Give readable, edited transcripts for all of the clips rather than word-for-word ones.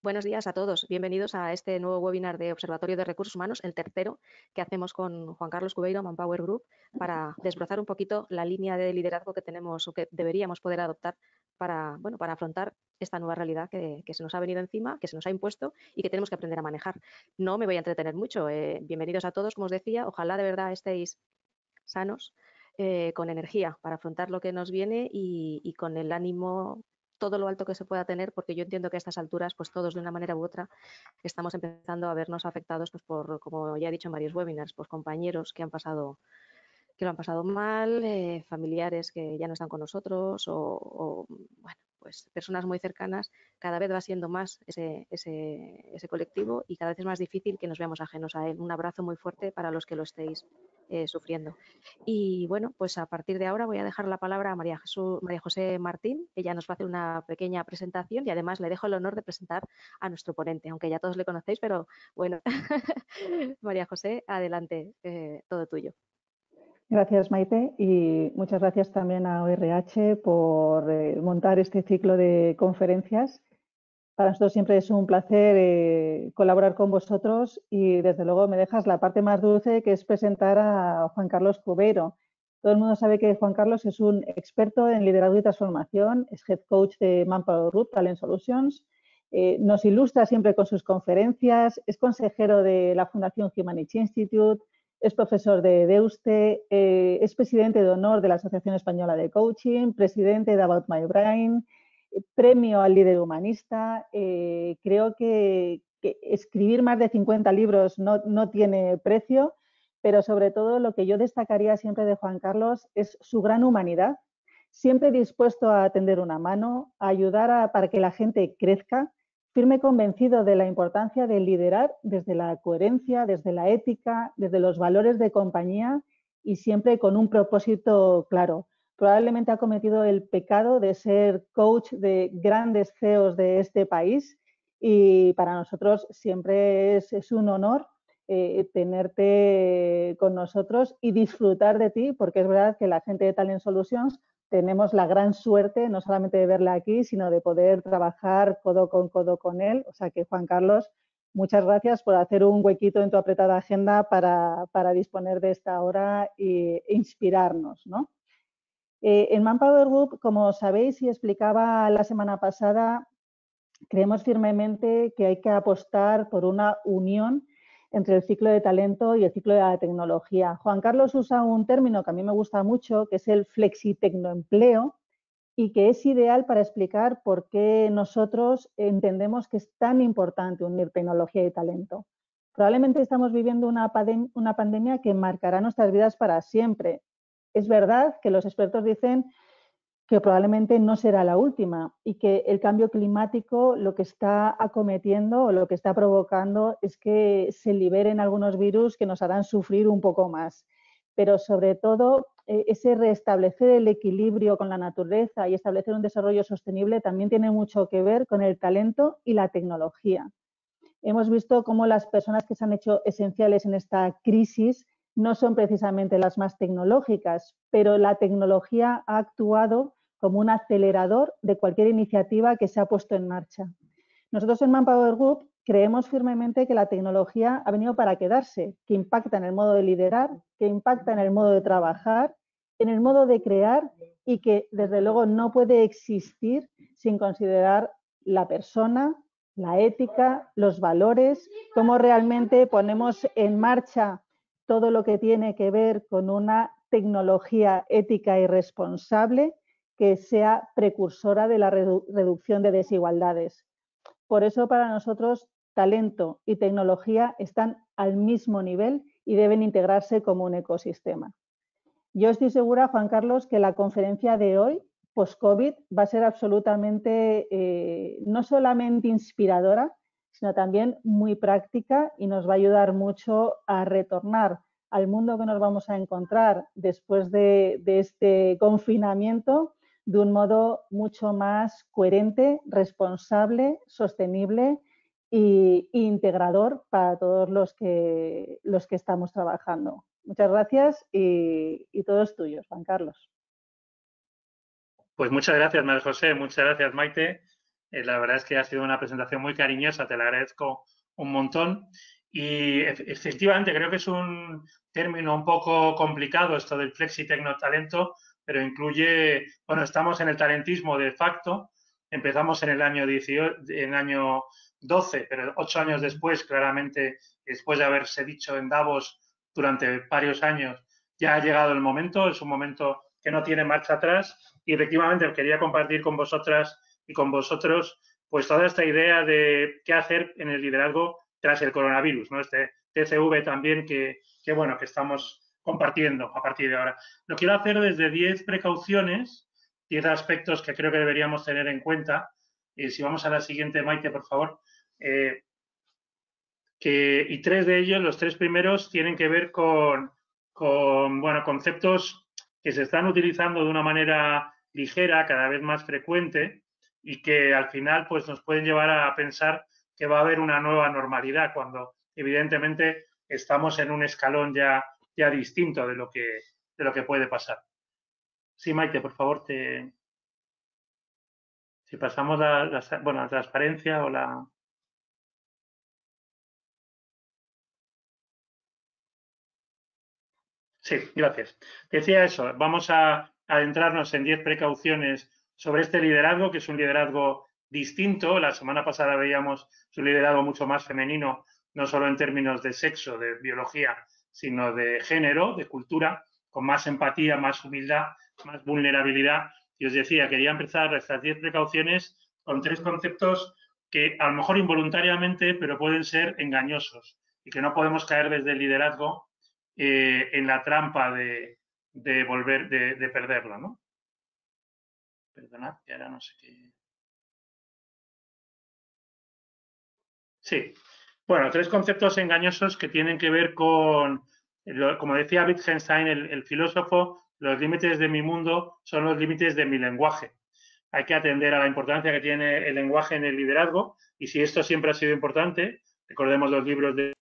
Buenos días a todos. Bienvenidos a este nuevo webinar de Observatorio de Recursos Humanos, el tercero que hacemos con Juan Carlos Cubeiro, Manpower Group, para desbrozar un poquito la línea de liderazgo que tenemos o que deberíamos poder adoptar para, bueno, para afrontar esta nueva realidad que se nos ha venido encima, que se nos ha impuesto y que tenemos que aprender a manejar. No me voy a entretener mucho. Bienvenidos a todos, como os decía. Ojalá de verdad estéis sanos, con energía para afrontar lo que nos viene y con el ánimo todo lo alto que se pueda tener, porque yo entiendo que a estas alturas, pues todos de una manera u otra estamos empezando a vernos afectados, pues por, como ya he dicho en varios webinars, pues compañeros que lo han pasado mal, familiares que ya no están con nosotros o bueno, pues personas muy cercanas. Cada vez va siendo más ese colectivo y cada vez es más difícil que nos veamos ajenos a él. Un abrazo muy fuerte para los que lo estéis sufriendo. Y bueno, pues a partir de ahora voy a dejar la palabra a María José Martín. Ella nos va a hacer una pequeña presentación y además le dejo el honor de presentar a nuestro ponente, aunque ya todos le conocéis, pero bueno, María José, adelante, todo tuyo. Gracias, Maite, y muchas gracias también a ORH por montar este ciclo de conferencias. Para nosotros siempre es un placer colaborar con vosotros y desde luego me dejas la parte más dulce, que es presentar a Juan Carlos Cubeiro. Todo el mundo sabe que Juan Carlos es un experto en liderazgo y transformación, es Head Coach de Manpower Group Talent Solutions, nos ilustra siempre con sus conferencias, es consejero de la Fundación Humanity Institute, es profesor de Deuste, es presidente de honor de la Asociación Española de Coaching, presidente de About My Brain, premio al líder humanista. Creo que escribir más de 50 libros no tiene precio, pero sobre todo lo que yo destacaría siempre de Juan Carlos es su gran humanidad, siempre dispuesto a tender una mano, a ayudar para que la gente crezca, firme convencido de la importancia de liderar desde la coherencia, desde la ética, desde los valores de compañía y siempre con un propósito claro. Probablemente ha cometido el pecado de ser coach de grandes CEOs de este país y para nosotros siempre es un honor tenerte con nosotros y disfrutar de ti, porque es verdad que la gente de Talent Solutions tenemos la gran suerte no solamente de verla aquí, sino de poder trabajar codo con él. O sea que, Juan Carlos, muchas gracias por hacer un huequito en tu apretada agenda para disponer de esta hora e inspirarnos, ¿no? En Manpower Group, como sabéis y explicaba la semana pasada, creemos firmemente que hay que apostar por una unión entre el ciclo de talento y el ciclo de la tecnología. Juan Carlos usa un término que a mí me gusta mucho, que es el flexitecnoempleo, y que es ideal para explicar por qué nosotros entendemos que es tan importante unir tecnología y talento. Probablemente estamos viviendo una pandemia que marcará nuestras vidas para siempre. Es verdad que los expertos dicen que probablemente no será la última y que el cambio climático lo que está acometiendo o lo que está provocando es que se liberen algunos virus que nos harán sufrir un poco más. Pero sobre todo, ese restablecer el equilibrio con la naturaleza y establecer un desarrollo sostenible también tiene mucho que ver con el talento y la tecnología. Hemos visto cómo las personas que se han hecho esenciales en esta crisis no son precisamente las más tecnológicas, pero la tecnología ha actuado como un acelerador de cualquier iniciativa que se ha puesto en marcha. Nosotros en Manpower Group creemos firmemente que la tecnología ha venido para quedarse, que impacta en el modo de liderar, que impacta en el modo de trabajar, en el modo de crear y que desde luego no puede existir sin considerar la persona, la ética, los valores, cómo realmente ponemos en marcha todo lo que tiene que ver con una tecnología ética y responsable que sea precursora de la reducción de desigualdades. Por eso para nosotros talento y tecnología están al mismo nivel y deben integrarse como un ecosistema. Yo estoy segura, Juan Carlos, que la conferencia de hoy, post-COVID, va a ser absolutamente no solamente inspiradora, sino también muy práctica y nos va a ayudar mucho a retornar al mundo que nos vamos a encontrar después de este confinamiento de un modo mucho más coherente, responsable, sostenible e integrador para todos los que estamos trabajando. Muchas gracias y todo es tuyo, Juan Carlos. Pues muchas gracias, María José, muchas gracias, Maite. La verdad es que ha sido una presentación muy cariñosa, te la agradezco un montón. Y efectivamente creo que es un término un poco complicado esto del flexi-tecnotalento, pero incluye, bueno, estamos en el talentismo de facto, empezamos en el año 12, pero 8 años después, claramente, después de haberse dicho en Davos durante varios años, ya ha llegado el momento, es un momento que no tiene marcha atrás y efectivamente quería compartir con vosotras y con vosotros pues toda esta idea de qué hacer en el liderazgo tras el coronavirus, ¿no? Este TCV también que bueno, que estamos compartiendo a partir de ahora. Lo quiero hacer desde 10 precauciones, 10 aspectos que creo que deberíamos tener en cuenta. Si vamos a la siguiente, Maite, por favor. Y 3 de ellos, los 3 primeros, tienen que ver con bueno, conceptos que se están utilizando de una manera ligera, cada vez más frecuente, y que al final pues, nos pueden llevar a pensar que va a haber una nueva normalidad, cuando evidentemente estamos en un escalón ya distinto de lo que puede pasar. Sí, Maite, por favor, si pasamos la transparencia o la... Sí, gracias. Decía eso, vamos a adentrarnos en 10 precauciones sobre este liderazgo, que es un liderazgo distinto. La semana pasada veíamos un liderazgo mucho más femenino, no solo en términos de sexo, de biología, sino de género, de cultura, con más empatía, más humildad, más vulnerabilidad. Y os decía, quería empezar estas 10 precauciones con 3 conceptos que a lo mejor involuntariamente, pero pueden ser engañosos y que no podemos caer desde el liderazgo en la trampa de perderla, ¿no? Perdonad, que ahora no sé qué. Sí. Bueno, 3 conceptos engañosos que tienen que ver con, como decía Wittgenstein, el filósofo, los límites de mi mundo son los límites de mi lenguaje. Hay que atender a la importancia que tiene el lenguaje en el liderazgo, y si esto siempre ha sido importante, recordemos los libros de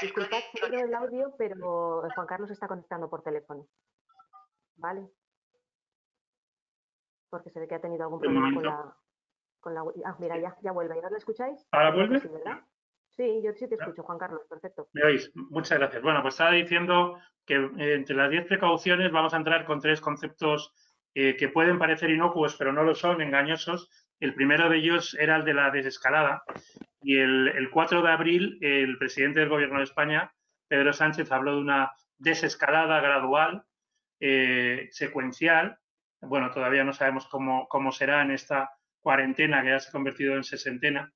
Disculpad, pierdo el audio, pero Juan Carlos está conectando por teléfono. ¿Vale? Porque se ve que ha tenido algún problema con la... Ah, mira, ya vuelve. ¿Ya lo escucháis? ¿Ahora vuelve? Sí, ¿verdad? Sí, yo sí te escucho, Juan Carlos, perfecto. ¿Me oís? Muchas gracias. Bueno, pues estaba diciendo que entre las 10 precauciones vamos a entrar con 3 conceptos que pueden parecer inocuos, pero no lo son, engañosos. El primero de ellos era el de la desescalada. Y el 4 de abril, el presidente del Gobierno de España, Pedro Sánchez, habló de una desescalada gradual, secuencial. Bueno, todavía no sabemos cómo será en esta cuarentena que ya se ha convertido en sesentena,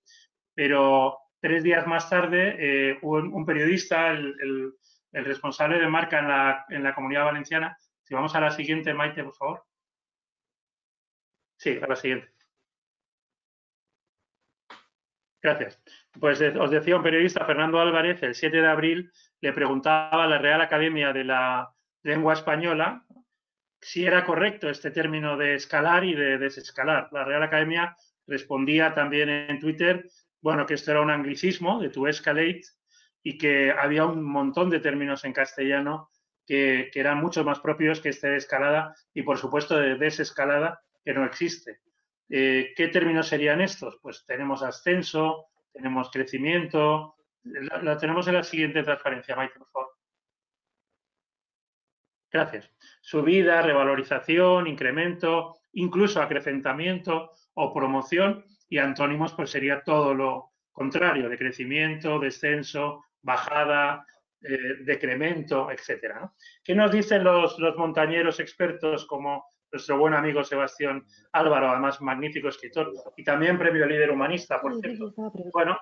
pero 3 días más tarde hubo un periodista, el responsable de marca en la Comunidad Valenciana. Si vamos a la siguiente, Maite, por favor. Sí, a la siguiente. Gracias. Pues os decía un periodista, Fernando Álvarez, el 7 de abril le preguntaba a la Real Academia de la Lengua Española si era correcto este término de escalar y de desescalar. La Real Academia respondía también en Twitter, bueno, que esto era un anglicismo de to escalate y que había un montón de términos en castellano que eran mucho más propios que este de escalada y, por supuesto, de desescalada, que no existe. ¿Qué términos serían estos? Pues tenemos ascenso, tenemos crecimiento. La tenemos en la siguiente transparencia, Maite, por favor. Gracias. Subida, revalorización, incremento, incluso acrecentamiento o promoción, y antónimos pues sería todo lo contrario, de crecimiento, descenso, bajada, decremento, etcétera, ¿no? ¿Qué nos dicen los montañeros expertos como nuestro buen amigo Sebastián Álvaro, además magnífico escritor y también premio líder humanista, por cierto? Bueno,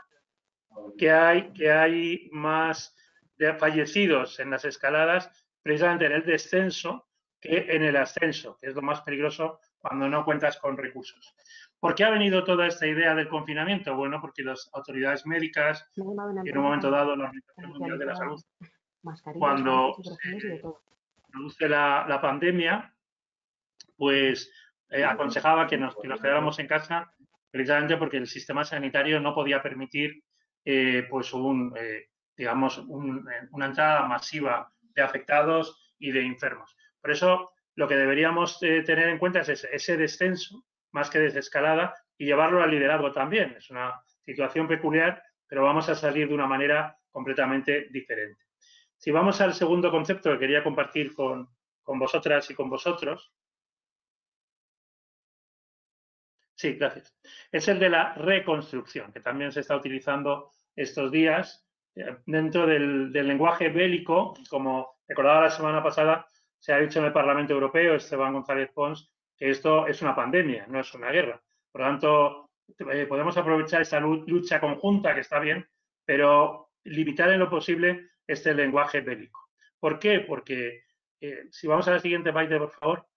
que hay más fallecidos en las escaladas precisamente en el descenso que en el ascenso, que es lo más peligroso cuando no cuentas con recursos. ¿Por qué ha venido toda esta idea del confinamiento? Bueno, porque las autoridades médicas, en un momento dado, la Organización Mundial de la Salud, cuando se produce la pandemia, pues aconsejaba que nos quedáramos en casa precisamente porque el sistema sanitario no podía permitir pues digamos una entrada masiva de afectados y de enfermos. Por eso lo que deberíamos tener en cuenta es ese descenso más que desescalada y llevarlo al liderazgo también. Es una situación peculiar, pero vamos a salir de una manera completamente diferente. Si vamos al segundo concepto que quería compartir con vosotras y con vosotros. Sí, gracias. Es el de la reconstrucción, que también se está utilizando estos días dentro del lenguaje bélico. Como recordaba la semana pasada, se ha dicho en el Parlamento Europeo, Esteban González Pons, que esto es una pandemia, no es una guerra. Por lo tanto, podemos aprovechar esta lucha conjunta, que está bien, pero limitar en lo posible este lenguaje bélico. ¿Por qué? Porque si vamos a la siguiente, Maite, por favor,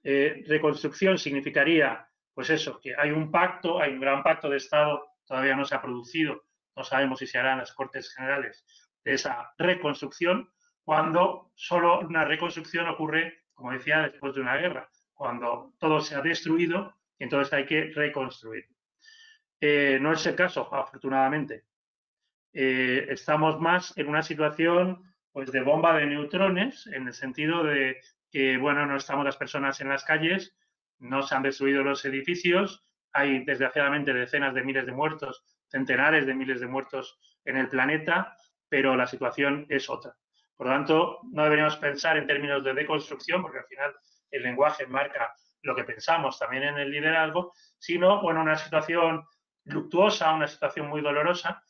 reconstrucción significaría pues eso, que hay un pacto, hay un gran pacto de Estado, todavía no se ha producido, no sabemos si se hará en las Cortes Generales, de esa reconstrucción, cuando solo una reconstrucción ocurre, como decía, después de una guerra, cuando todo se ha destruido y entonces hay que reconstruir. No es el caso, afortunadamente. Estamos más en una situación pues, de bomba de neutrones, en el sentido de que, bueno, no estamos las personas en las calles, no se han destruido los edificios, hay desgraciadamente decenas de miles de muertos, centenares de miles de muertos en el planeta, pero la situación es otra. Por lo tanto, no deberíamos pensar en términos de deconstrucción, porque al final el lenguaje marca lo que pensamos también en el liderazgo, sino, bueno, una situación luctuosa, una situación muy dolorosa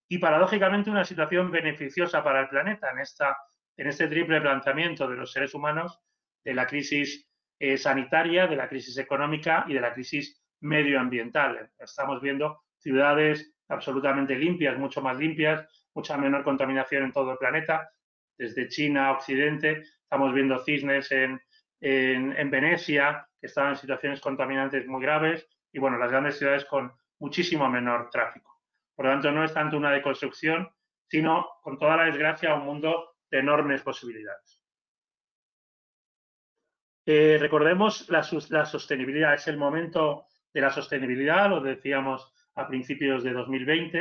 y, paradójicamente, una situación beneficiosa para el planeta en este triple planteamiento de los seres humanos, de la crisis sanitaria, de la crisis económica y de la crisis medioambiental. Estamos viendo ciudades absolutamente limpias, mucho más limpias, mucha menor contaminación en todo el planeta, desde China a Occidente. Estamos viendo cisnes en Venecia, que estaban en situaciones contaminantes muy graves, y bueno, las grandes ciudades con muchísimo menor tráfico. Por lo tanto, no es tanto una deconstrucción, sino, con toda la desgracia, un mundo de enormes posibilidades. Recordemos la sostenibilidad, es el momento de la sostenibilidad, lo decíamos a principios de 2020,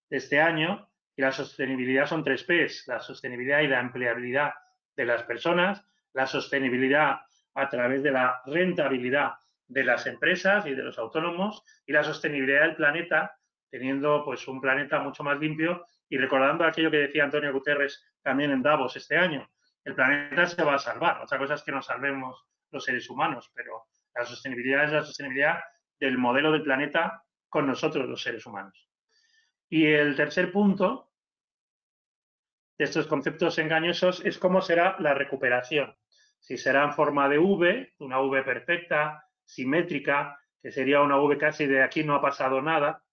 de este año, y la sostenibilidad son 3 P's, la sostenibilidad y la empleabilidad de las personas, la sostenibilidad a través de la rentabilidad de las empresas y de los autónomos, y la sostenibilidad del planeta, teniendo pues un planeta mucho más limpio, y recordando aquello que decía Antonio Guterres también en Davos este año. El planeta se va a salvar. Otra cosa es que nos salvemos los seres humanos, pero la sostenibilidad es la sostenibilidad del modelo del planeta con nosotros, los seres humanos. Y el tercer punto de estos conceptos engañosos es cómo será la recuperación. Si será en forma de V, una V perfecta, simétrica, que sería una V casi de aquí no ha pasado nada,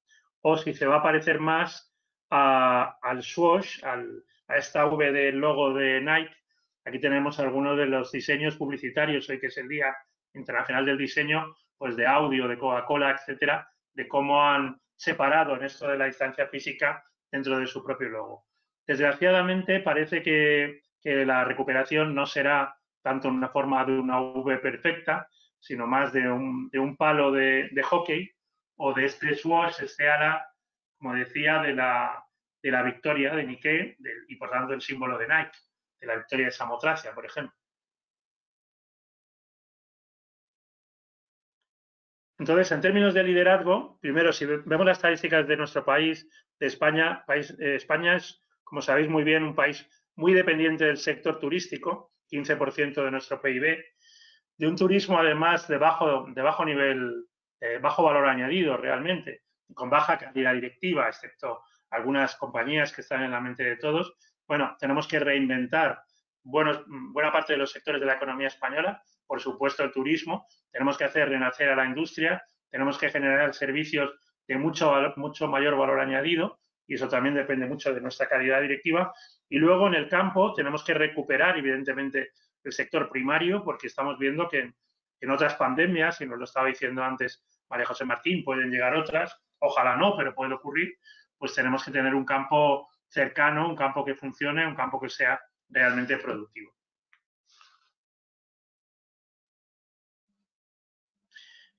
o si se va a parecer más al swoosh, a esta V del logo de Nike. Aquí tenemos algunos de los diseños publicitarios, hoy que es el Día Internacional del Diseño, pues de audio, de Coca-Cola, etcétera, de cómo han separado en esto de la distancia física dentro de su propio logo. Desgraciadamente, parece que la recuperación no será tanto en una forma de una V perfecta, sino más de un palo de hockey o de este swoosh, este ala, como decía, de la victoria de Nike y por tanto el símbolo de Nike, de la victoria de Samotracia, por ejemplo. Entonces, en términos de liderazgo, primero, si vemos las estadísticas de nuestro país, de España, España es, como sabéis muy bien, un país muy dependiente del sector turístico, 15% de nuestro PIB, de un turismo además de bajo nivel, bajo valor añadido realmente, con baja calidad directiva, excepto algunas compañías que están en la mente de todos. Bueno, tenemos que reinventar buena parte de los sectores de la economía española, por supuesto el turismo, tenemos que hacer renacer a la industria, tenemos que generar servicios de mucho mayor valor añadido, y eso también depende mucho de nuestra calidad directiva. Y luego en el campo tenemos que recuperar, evidentemente, el sector primario, porque estamos viendo que en otras pandemias, y nos lo estaba diciendo antes María José Martín, pueden llegar otras, ojalá no, pero puede ocurrir, pues tenemos que tener un campo cercano, un campo que funcione, un campo que sea realmente productivo.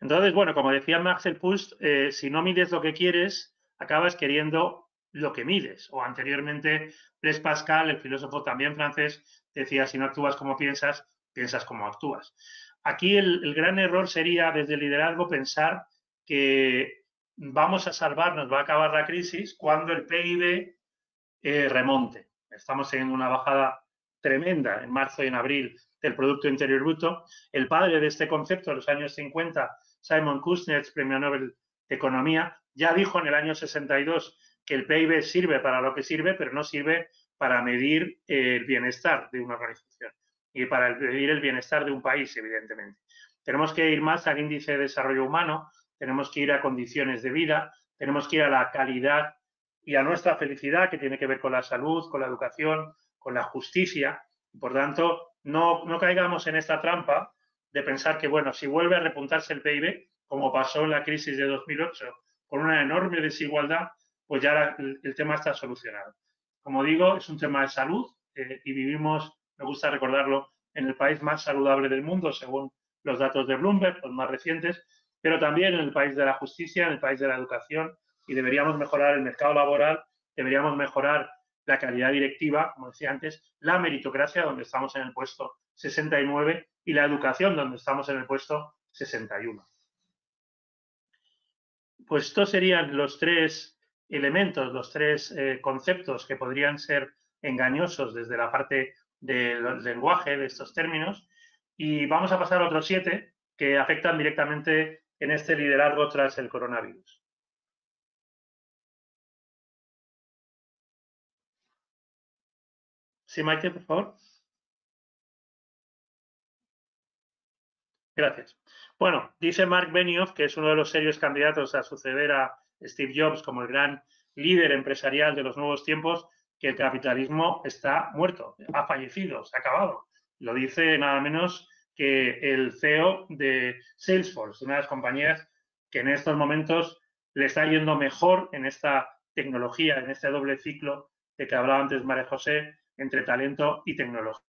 Entonces, bueno, como decía Marcel Proust, si no mides lo que quieres, acabas queriendo lo que mides. O anteriormente, Blaise Pascal, el filósofo también francés, decía, si no actúas como piensas, piensas como actúas. Aquí el gran error sería, desde el liderazgo, pensar que vamos a salvarnos, va a acabar la crisis cuando el PIB remonte. Estamos teniendo una bajada tremenda en marzo y en abril del Producto Interior Bruto. El padre de este concepto, en los años 50, Simon Kuznets, premio Nobel de Economía, ya dijo en el año 62 que el PIB sirve para lo que sirve, pero no sirve para medir el bienestar de una organización y para medir el bienestar de un país, evidentemente. Tenemos que ir más al índice de desarrollo humano, tenemos que ir a condiciones de vida, tenemos que ir a la calidad y a nuestra felicidad, que tiene que ver con la salud, con la educación, con la justicia. Por tanto, no caigamos en esta trampa de pensar que, bueno, si vuelve a repuntarse el PIB, como pasó en la crisis de 2008, con una enorme desigualdad, pues ya el tema está solucionado. Como digo, es un tema de salud y vivimos, me gusta recordarlo, en el país más saludable del mundo, según los datos de Bloomberg, los más recientes, pero también en el país de la justicia, en el país de la educación, y deberíamos mejorar el mercado laboral, deberíamos mejorar la calidad directiva, como decía antes, la meritocracia, donde estamos en el puesto 69, y la educación, donde estamos en el puesto 61. Pues estos serían los tres elementos, los tres conceptos que podrían ser engañosos desde la parte del lenguaje de estos términos, y vamos a pasar a otros 7 que afectan directamente en este liderazgo tras el coronavirus. Sí, Maite, por favor. Gracias. Bueno, dice Mark Benioff, que es uno de los serios candidatos a suceder a Steve Jobs como el gran líder empresarial de los nuevos tiempos, que el capitalismo está muerto, ha fallecido, se ha acabado. Lo dice nada menos que el CEO de Salesforce, una de las compañías que en estos momentos le está yendo mejor en esta tecnología, en este doble ciclo de que hablaba antes María José, entre talento y tecnología.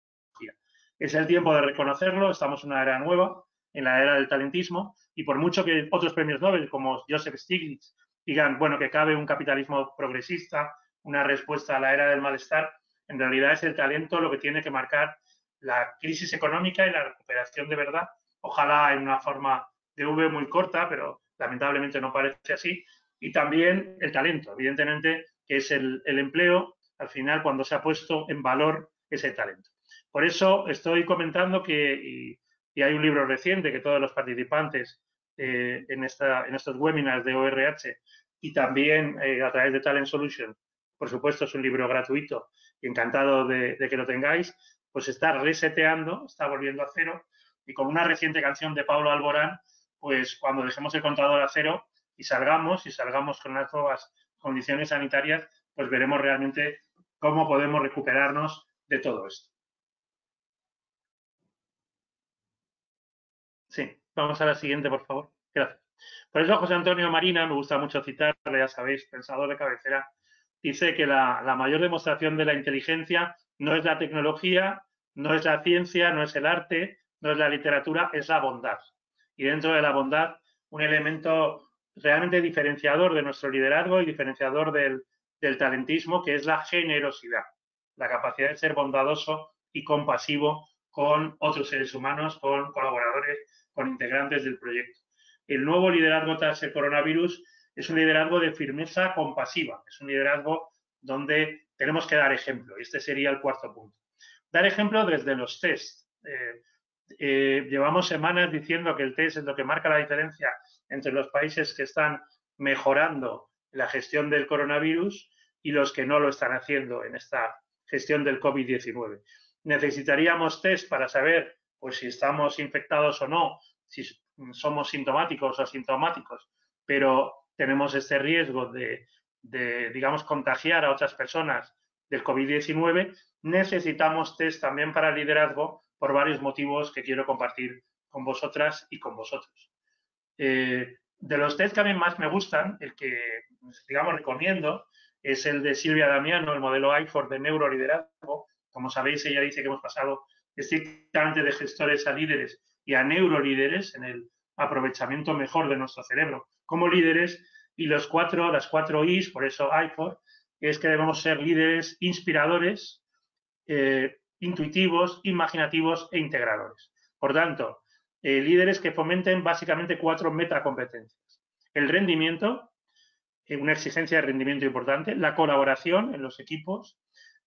Es el tiempo de reconocerlo, estamos en una era nueva, en la era del talentismo, y por mucho que otros premios Nobel, como Joseph Stiglitz, digan, bueno, que cabe un capitalismo progresista, una respuesta a la era del malestar, en realidad es el talento lo que tiene que marcar la crisis económica y la recuperación de verdad, ojalá en una forma de V muy corta, pero lamentablemente no parece así, y también el talento, evidentemente, que es el empleo, al final, cuando se ha puesto en valor ese talento. Por eso estoy comentando que, y hay un libro reciente que todos los participantes en estos webinars de ORH y también a través de Talent Solution, por supuesto es un libro gratuito y encantado de que lo tengáis, pues está reseteando, está volviendo a cero, y con una reciente canción de Pablo Alborán, pues cuando dejemos el contador a cero y salgamos con unas nuevas condiciones sanitarias, pues veremos realmente cómo podemos recuperarnos de todo esto. Sí, vamos a la siguiente, por favor. Gracias. Por eso José Antonio Marina, me gusta mucho citarle, ya sabéis, pensador de cabecera, dice que la mayor demostración de la inteligencia no es la tecnología, no es la ciencia, no es el arte, no es la literatura, es la bondad. Y dentro de la bondad, un elemento realmente diferenciador de nuestro liderazgo y diferenciador del talentismo, que es la generosidad, la capacidad de ser bondadoso y compasivo con otros seres humanos, con colaboradores, con integrantes del proyecto. El nuevo liderazgo tras el coronavirus es un liderazgo de firmeza compasiva, es un liderazgo donde tenemos que dar ejemplo. Y este sería el cuarto punto. Dar ejemplo desde los test. Llevamos semanas diciendo que el test es lo que marca la diferencia entre los países que están mejorando la gestión del coronavirus y los que no lo están haciendo en esta gestión del COVID-19. Necesitaríamos test para saber pues, si estamos infectados o no, si somos sintomáticos o asintomáticos, pero tenemos este riesgo de digamos, contagiar a otras personas del COVID-19, necesitamos test también para liderazgo por varios motivos que quiero compartir con vosotras y con vosotros. De los test que a mí más me gustan, el que, digamos, recomiendo, es el de Silvia Damiano, el modelo IFOR de neuroliderazgo. Como sabéis, ella dice que hemos pasado estrictamente de gestores a líderes y a neurolíderes en el aprovechamiento mejor de nuestro cerebro como líderes, y las cuatro I's, por eso IFOR, es que debemos ser líderes inspiradores, intuitivos, imaginativos e integradores. Por tanto, líderes que fomenten básicamente 4 metacompetencias. El rendimiento, una exigencia de rendimiento importante, la colaboración en los equipos,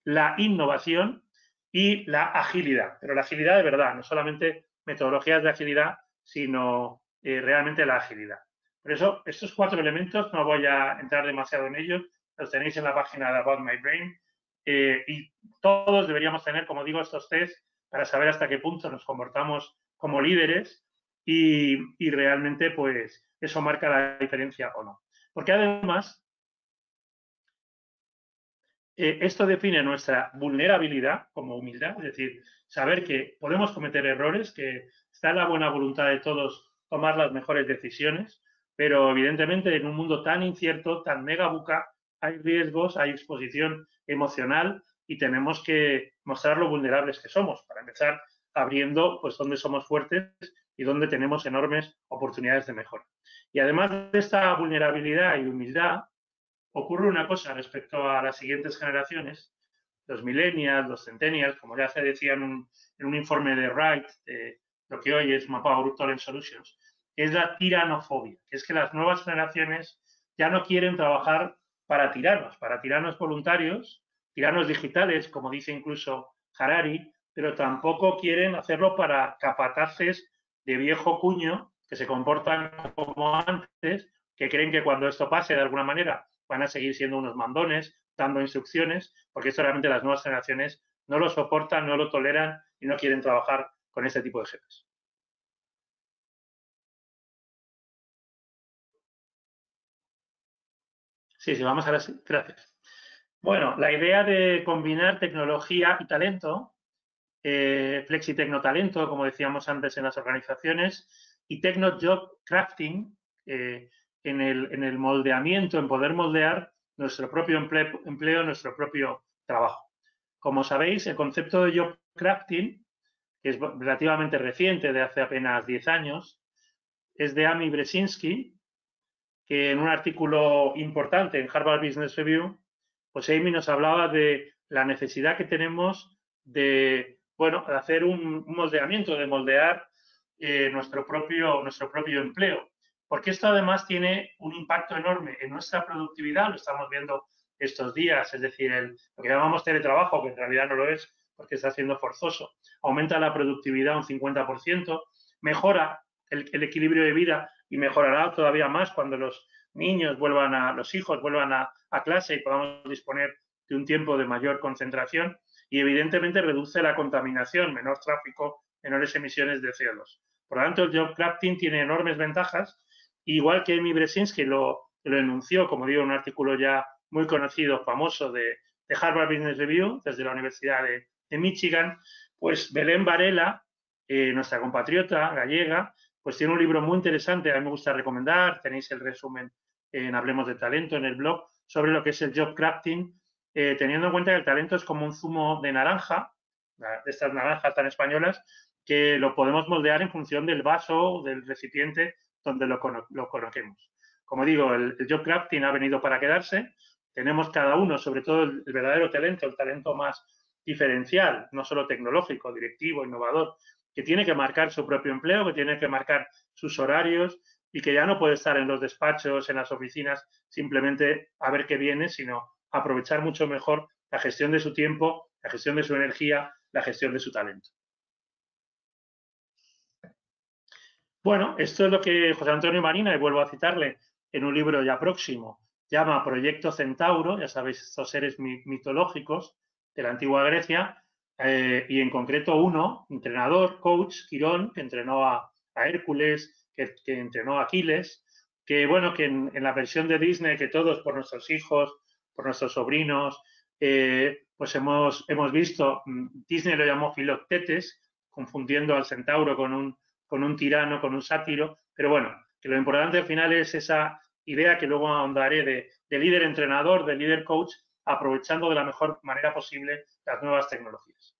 la innovación y la agilidad. Pero la agilidad de verdad, no solamente metodologías de agilidad, sino realmente la agilidad. Por eso, estos 4 elementos, no voy a entrar demasiado en ellos, los tenéis en la página de About My Brain, y todos deberíamos tener, como digo, estos test para saber hasta qué punto nos comportamos como líderes y realmente, pues, eso marca la diferencia o no. Porque además, esto define nuestra vulnerabilidad como humildad, es decir, saber que podemos cometer errores, que está en la buena voluntad de todos tomar las mejores decisiones, pero evidentemente en un mundo tan incierto, tan megabuca, hay riesgos, hay exposición emocional y tenemos que mostrar lo vulnerables que somos, para empezar abriendo pues dónde somos fuertes y dónde tenemos enormes oportunidades de mejora. Y además de esta vulnerabilidad y humildad, ocurre una cosa respecto a las siguientes generaciones, los millennials, los centennials, como ya se decía en un informe de Wright, de lo que hoy es Manpower Group Talent Solutions, es la tiranofobia, que es que las nuevas generaciones ya no quieren trabajar para tiranos voluntarios, tiranos digitales, como dice incluso Harari, pero tampoco quieren hacerlo para capataces de viejo cuño que se comportan como antes, que creen que cuando esto pase de alguna manera van a seguir siendo unos mandones, dando instrucciones, porque esto realmente las nuevas generaciones no lo soportan, no lo toleran y no quieren trabajar con este tipo de jefes. Sí, vamos a ver. Gracias. Bueno, la idea de combinar tecnología y talento, flexi-tecnotalento, como decíamos antes en las organizaciones, y techno-job crafting, en el moldeamiento, en poder moldear nuestro propio empleo, nuestro propio trabajo. Como sabéis, el concepto de job crafting, que es relativamente reciente, de hace apenas 10 años, es de Amy Brzezinski, que en un artículo importante en Harvard Business Review, pues Amy nos hablaba de la necesidad que tenemos de, bueno, de hacer un moldeamiento, de moldear nuestro propio empleo. Porque esto además tiene un impacto enorme en nuestra productividad, lo estamos viendo estos días, es decir, lo que llamamos teletrabajo, que en realidad no lo es porque está siendo forzoso, aumenta la productividad un 50%, mejora el equilibrio de vida y mejorará todavía más cuando los niños los hijos vuelvan a clase y podamos disponer de un tiempo de mayor concentración y evidentemente reduce la contaminación, menor tráfico, menores emisiones de CO2. Por lo tanto, el job crafting tiene enormes ventajas, igual que Amy Brzezinski lo enunció, como digo, en un artículo ya muy conocido, famoso de Harvard Business Review, desde la Universidad de Michigan, pues Belén Varela, nuestra compatriota gallega, pues tiene un libro muy interesante, a mí me gusta recomendar, tenéis el resumen en Hablemos de Talento en el blog, sobre lo que es el job crafting, teniendo en cuenta que el talento es como un zumo de naranja, de estas naranjas tan españolas, que lo podemos moldear en función del vaso o del recipiente donde lo coloquemos. como digo, el job crafting ha venido para quedarse. Tenemos cada uno, sobre todo el verdadero talento, el talento más diferencial, no solo tecnológico, directivo, innovador, que tiene que marcar su propio empleo, que tiene que marcar sus horarios y que ya no puede estar en los despachos, en las oficinas, simplemente a ver qué viene, sino aprovechar mucho mejor la gestión de su tiempo, la gestión de su energía, la gestión de su talento. Bueno, esto es lo que José Antonio Marina, y vuelvo a citarle, en un libro ya próximo, llama Proyecto Centauro, ya sabéis, estos seres mitológicos de la antigua Grecia, y en concreto uno, entrenador, coach, Quirón, que entrenó a Hércules, que entrenó a Aquiles, que bueno, que en la versión de Disney, que todos por nuestros hijos, por nuestros sobrinos, pues hemos visto, Disney lo llamó Filoctetes, confundiendo al centauro con un tirano, con un sátiro, pero bueno, que lo importante al final es esa idea que luego ahondaré de líder entrenador, de líder coach, aprovechando de la mejor manera posible las nuevas tecnologías.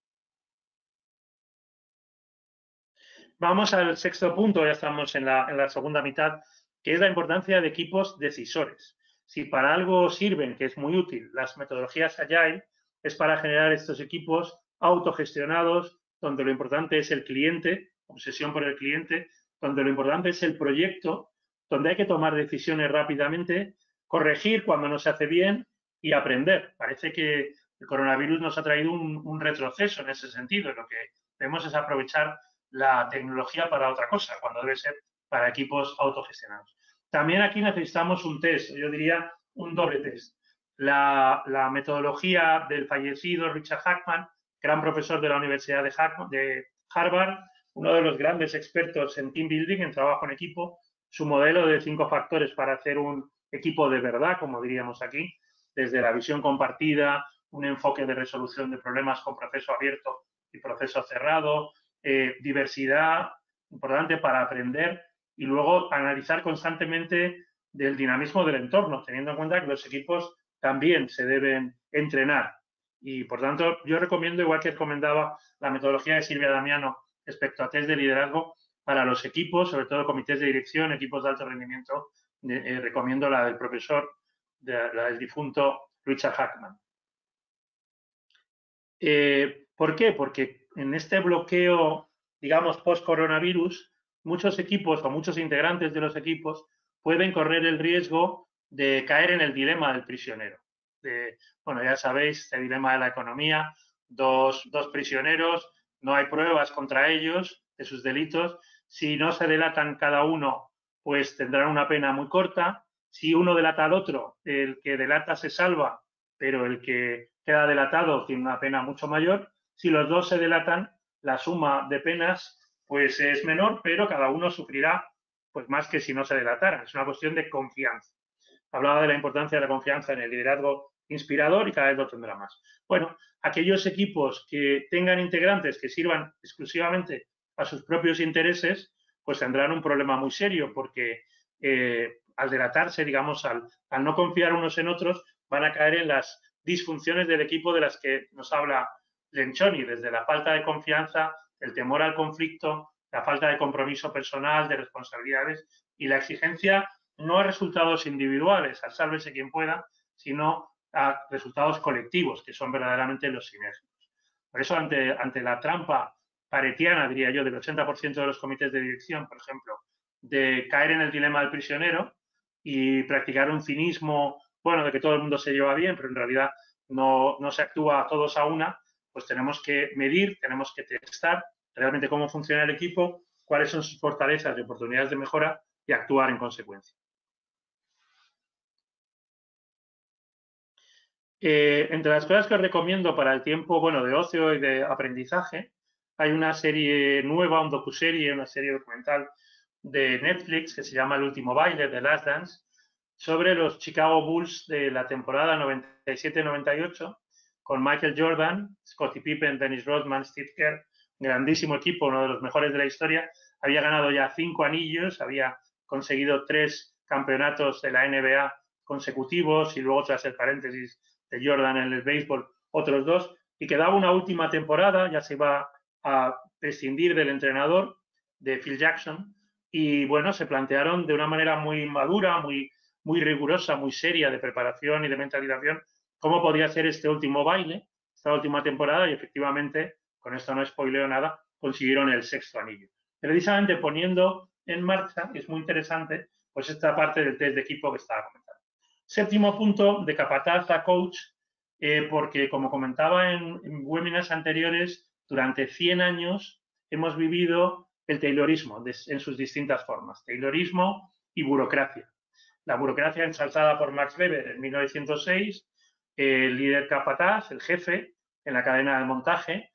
Vamos al sexto punto, ya estamos en la segunda mitad, que es la importancia de equipos decisores. Si para algo sirven, que es muy útil, las metodologías Agile, es para generar estos equipos autogestionados, donde lo importante es el cliente, obsesión por el cliente, donde lo importante es el proyecto, donde hay que tomar decisiones rápidamente, corregir cuando no se hace bien y aprender. Parece que el coronavirus nos ha traído un retroceso en ese sentido. Lo que debemos es aprovechar la tecnología para otra cosa, cuando debe ser para equipos autogestionados. También aquí necesitamos un test, yo diría un doble test. La metodología del fallecido Richard Hackman, gran profesor de la Universidad de Harvard, uno de los grandes expertos en team building, en trabajo en equipo, su modelo de 5 factores para hacer un equipo de verdad, como diríamos aquí, desde la visión compartida, un enfoque de resolución de problemas con proceso abierto y proceso cerrado, diversidad, importante para aprender y luego analizar constantemente del dinamismo del entorno, teniendo en cuenta que los equipos también se deben entrenar. Y, por tanto, yo recomiendo, igual que recomendaba la metodología de Silvia Damiano respecto a test de liderazgo para los equipos, sobre todo comités de dirección, equipos de alto rendimiento, recomiendo la del profesor, la del difunto Richard Hackman. ¿Por qué? Porque en este bloqueo, digamos, post-coronavirus, muchos equipos o muchos integrantes de los equipos pueden correr el riesgo de caer en el dilema del prisionero. Bueno, ya sabéis, el dilema de la economía, dos prisioneros, no hay pruebas contra ellos de sus delitos. Si no se delatan cada uno, pues tendrán una pena muy corta. Si uno delata al otro, el que delata se salva, pero el que queda delatado tiene una pena mucho mayor. Si los dos se delatan, la suma de penas pues es menor, pero cada uno sufrirá pues más que si no se delataran. Es una cuestión de confianza. Hablaba de la importancia de la confianza en el liderazgo inspirador y cada vez lo tendrá más. Bueno, aquellos equipos que tengan integrantes que sirvan exclusivamente a sus propios intereses, pues tendrán un problema muy serio porque al delatarse, digamos, al no confiar unos en otros, van a caer en las disfunciones del equipo de las que nos habla Lencioni, desde la falta de confianza, el temor al conflicto, la falta de compromiso personal, de responsabilidades y la exigencia no a resultados individuales, a sálvese quien pueda, sino a resultados colectivos, que son verdaderamente los sinérgicos. Por eso, ante la trampa paretiana, diría yo, del 80% de los comités de dirección, por ejemplo, de caer en el dilema del prisionero y practicar un cinismo, bueno, de que todo el mundo se lleva bien, pero en realidad no se actúa todos a una, pues tenemos que medir, tenemos que testar realmente cómo funciona el equipo, cuáles son sus fortalezas y oportunidades de mejora y actuar en consecuencia. Entre las cosas que os recomiendo para el tiempo, bueno, de ocio y de aprendizaje, hay una serie nueva, un docuserie, una serie documental de Netflix que se llama El último baile, The Last Dance, sobre los Chicago Bulls de la temporada 97-98, con Michael Jordan, Scottie Pippen, Dennis Rodman, Steve Kerr, grandísimo equipo, uno de los mejores de la historia. Había ganado ya 5 anillos, había conseguido 3 campeonatos de la NBA consecutivos y luego, tras el paréntesis de Jordan en el béisbol, otros 2, y quedaba una última temporada, ya se iba a prescindir del entrenador, de Phil Jackson, y bueno, se plantearon de una manera muy madura, muy muy rigurosa, muy seria de preparación y de mentalización, cómo podía ser este último baile, esta última temporada, y efectivamente, con esto no spoileo nada, consiguieron el 6º anillo. Precisamente poniendo en marcha, es muy interesante, pues esta parte del test de equipo que estaba comentando. 7º punto, de capataz a coach, porque como comentaba en webinars anteriores, durante 100 años hemos vivido el taylorismo en sus distintas formas, taylorismo y burocracia. La burocracia ensalzada por Max Weber en 1906, el líder capataz, el jefe en la cadena de montaje,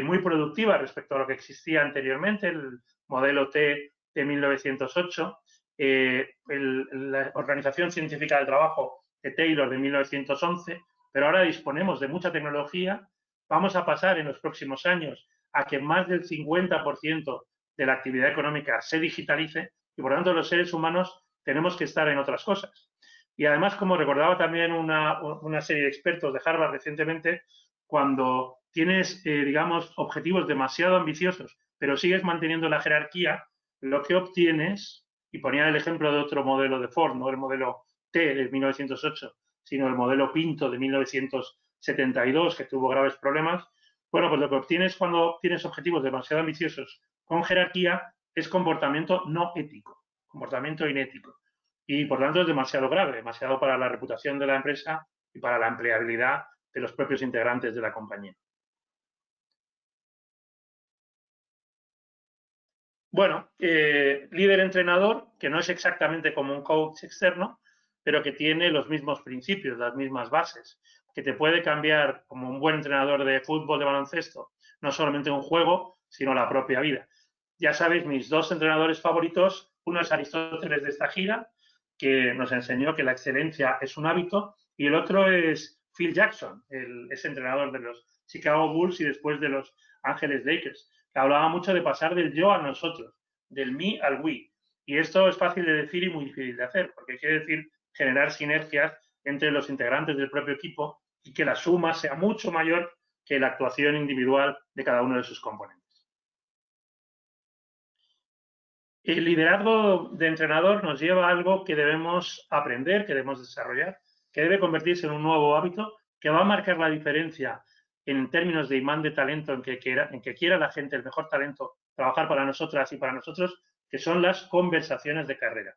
muy productiva respecto a lo que existía anteriormente, el modelo T de 1908, la Organización Científica del Trabajo de Taylor de 1911, pero ahora disponemos de mucha tecnología. Vamos a pasar en los próximos años a que más del 50% de la actividad económica se digitalice y, por lo tanto, los seres humanos tenemos que estar en otras cosas. Y además, como recordaba también una serie de expertos de Harvard recientemente, cuando tienes, digamos, objetivos demasiado ambiciosos, pero sigues manteniendo la jerarquía, lo que obtienes, y ponía el ejemplo de otro modelo de Ford, no el modelo T de 1908, sino el modelo Pinto de 1972, que tuvo graves problemas. Bueno, pues lo que obtienes cuando tienes objetivos demasiado ambiciosos con jerarquía es comportamiento no ético, comportamiento inético. Y por tanto es demasiado grave, demasiado para la reputación de la empresa y para la empleabilidad de los propios integrantes de la compañía. Bueno, líder entrenador, que no es exactamente como un coach externo, pero que tiene los mismos principios, las mismas bases, que te puede cambiar como un buen entrenador de fútbol, de baloncesto, no solamente un juego, sino la propia vida. Ya sabéis, mis 2 entrenadores favoritos, uno es Aristóteles de esta gira, que nos enseñó que la excelencia es un hábito, y el otro es Phil Jackson, ese entrenador de los Chicago Bulls y después de los Ángeles Lakers, que hablaba mucho de pasar del yo a nosotros, del me al we. Y esto es fácil de decir y muy difícil de hacer, porque quiere decir generar sinergias entre los integrantes del propio equipo y que la suma sea mucho mayor que la actuación individual de cada uno de sus componentes. El liderazgo de entrenador nos lleva a algo que debemos aprender, que debemos desarrollar, que debe convertirse en un nuevo hábito, que va a marcar la diferencia en términos de imán de talento, en que quiera la gente, el mejor talento, trabajar para nosotras y para nosotros, que son las conversaciones de carrera.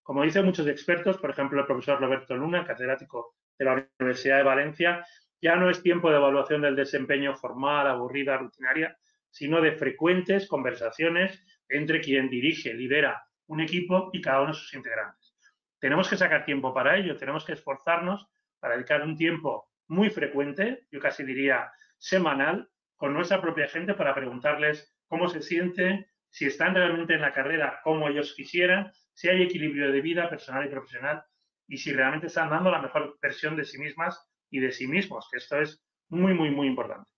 Como dicen muchos expertos, por ejemplo, el profesor Roberto Luna, catedrático de la Universidad de Valencia, ya no es tiempo de evaluación del desempeño formal, aburrida, rutinaria, sino de frecuentes conversaciones entre quien dirige, lidera un equipo y cada uno de sus integrantes. Tenemos que sacar tiempo para ello, tenemos que esforzarnos para dedicar un tiempo muy frecuente, yo casi diría semanal, con nuestra propia gente para preguntarles cómo se sienten, si están realmente en la carrera como ellos quisieran, si hay equilibrio de vida personal y profesional y si realmente están dando la mejor versión de sí mismas y de sí mismos, que esto es muy, muy, muy importante.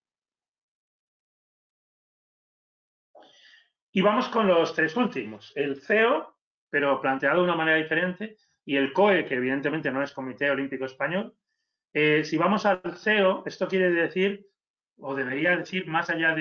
Y vamos con los 3 últimos. El CEO, pero planteado de una manera diferente, y el COE, que evidentemente no es Comité Olímpico Español. Si vamos al CEO, esto quiere decir, o debería decir, más allá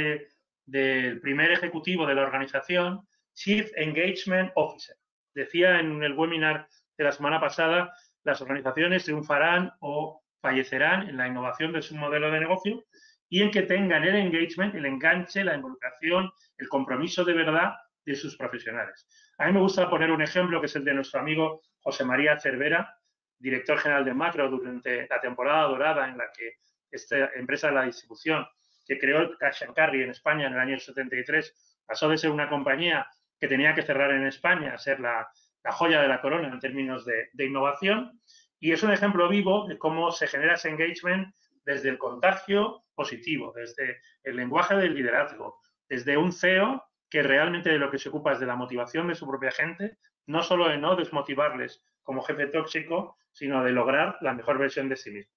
del primer ejecutivo de la organización, Chief Engagement Officer. Decía en el webinar de la semana pasada, las organizaciones triunfarán o fallecerán en la innovación de su modelo de negocio y en que tengan el engagement, el enganche, la involucración, el compromiso de verdad de sus profesionales. A mí me gusta poner un ejemplo que es el de nuestro amigo José María Cervera, director general de Macro durante la temporada dorada en la que esta empresa de la distribución que creó el Cash and Carry en España en el año 73 pasó de ser una compañía que tenía que cerrar en España a ser la joya de la corona en términos de innovación. Y es un ejemplo vivo de cómo se genera ese engagement desde el contagio positivo, desde el lenguaje del liderazgo, desde un CEO que realmente de lo que se ocupa es de la motivación de su propia gente, no solo de no desmotivarles como jefe tóxico, sino de lograr la mejor versión de sí mismo.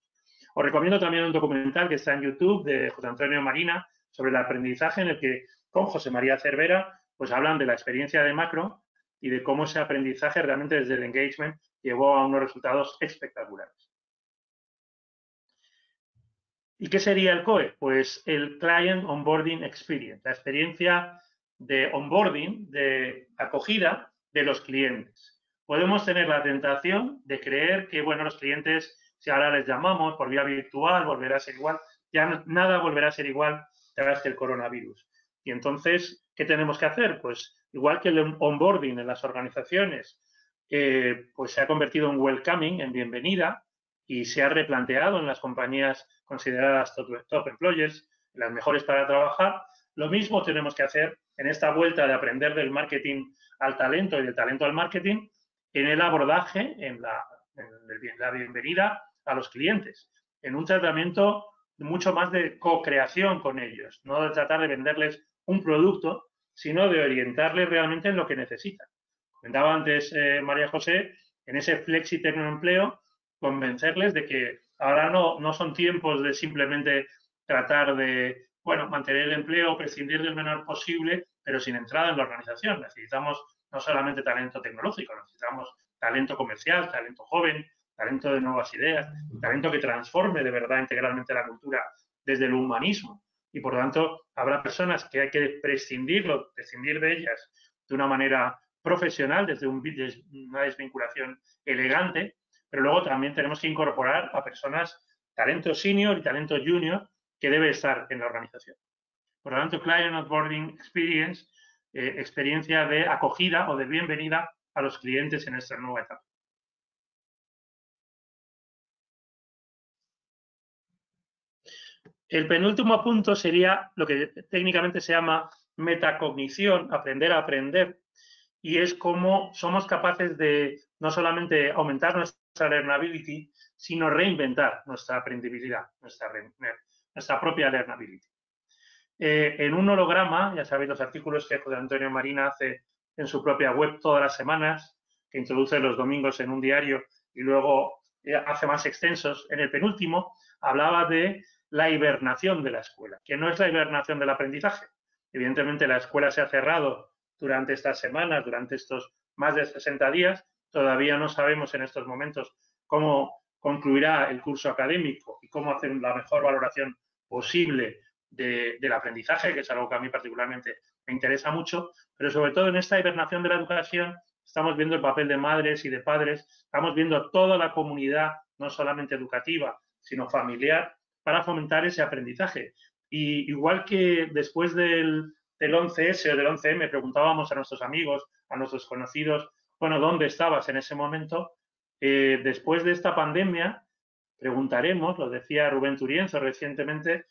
Os recomiendo también un documental que está en YouTube de José Antonio Marina sobre el aprendizaje, en el que con José María Cervera pues hablan de la experiencia de Macro y de cómo ese aprendizaje realmente desde el engagement llevó a unos resultados espectaculares. ¿Y qué sería el COE? Pues el Client Onboarding Experience, la experiencia de onboarding, de acogida de los clientes. podemos tener la tentación de creer que, bueno, los clientes, si ahora les llamamos por vía virtual, volverá a ser igual, ya nada volverá a ser igual tras el coronavirus. Y entonces, ¿qué tenemos que hacer? Pues igual que el onboarding en las organizaciones, pues se ha convertido en welcoming, en bienvenida, y se ha replanteado en las compañías consideradas top employers, las mejores para trabajar. Lo mismo tenemos que hacer en esta vuelta de aprender del marketing al talento y del talento al marketing, en el abordaje, en la bienvenida a los clientes, en un tratamiento mucho más de co-creación con ellos, no de tratar de venderles un producto, sino de orientarles realmente en lo que necesitan. Comentaba antes María José, en ese flexi tecnoempleo, convencerles de que ahora no son tiempos de simplemente tratar de, bueno, mantener el empleo, prescindir del menor posible, pero sin entrada en la organización. Necesitamos no solamente talento tecnológico, necesitamos talento comercial, talento joven, talento de nuevas ideas, talento que transforme de verdad integralmente la cultura desde el humanismo. Y por lo tanto, habrá personas que hay que prescindir de ellas de una manera profesional, desde una desvinculación elegante, pero luego también tenemos que incorporar a personas, talento senior y talento junior, que debe estar en la organización. Por lo tanto, Client Onboarding Experience, experiencia de acogida o de bienvenida a los clientes en esta nueva etapa. El penúltimo punto sería lo que técnicamente se llama metacognición, aprender a aprender, y es cómo somos capaces de no solamente aumentar nuestra learnability, sino reinventar nuestra aprendibilidad, nuestra propia learnability. En un holograma, ya sabéis los artículos que José Antonio Marina hace en su propia web todas las semanas, que introduce los domingos en un diario y luego hace más extensos. En el penúltimo hablaba de la hibernación de la escuela, que no es la hibernación del aprendizaje. Evidentemente la escuela se ha cerrado durante estas semanas, durante estos más de 60 días. Todavía no sabemos en estos momentos cómo concluirá el curso académico y cómo hacer la mejor valoración posible del aprendizaje, que es algo que a mí particularmente me interesa mucho, pero sobre todo en esta hibernación de la educación estamos viendo el papel de madres y de padres, estamos viendo toda la comunidad, no solamente educativa, sino familiar, para fomentar ese aprendizaje. Y igual que después del 11S o del 11M preguntábamos a nuestros amigos, a nuestros conocidos, bueno, ¿dónde estabas en ese momento? Después de esta pandemia, preguntaremos, lo decía Rubén Turienzo recientemente,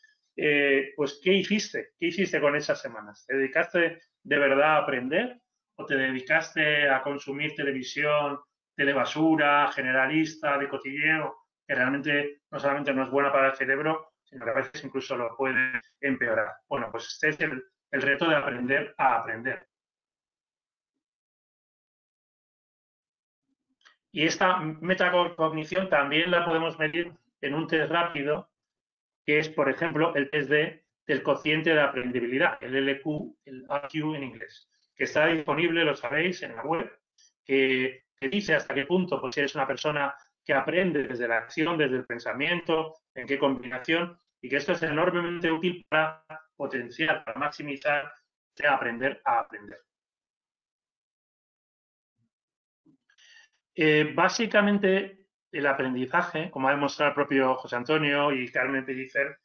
pues ¿qué hiciste? ¿Qué hiciste con esas semanas? ¿Te dedicaste de verdad a aprender o te dedicaste a consumir televisión, telebasura, generalista, de cotilleo, que realmente no solamente no es buena para el cerebro, sino que a veces incluso lo puede empeorar? Bueno, pues este es el reto de aprender a aprender. Y esta metacognición también la podemos medir en un test rápido, que es, por ejemplo, el test del cociente de aprendibilidad, el LQ, el IQ en inglés, que está disponible, lo sabéis, en la web, que dice hasta qué punto, pues, si eres una persona que aprende desde la acción, desde el pensamiento, en qué combinación, y que esto es enormemente útil para potenciar, para maximizar, aprender a aprender. Básicamente, el aprendizaje, como ha demostrado el propio José Antonio y Carmen Pellicer,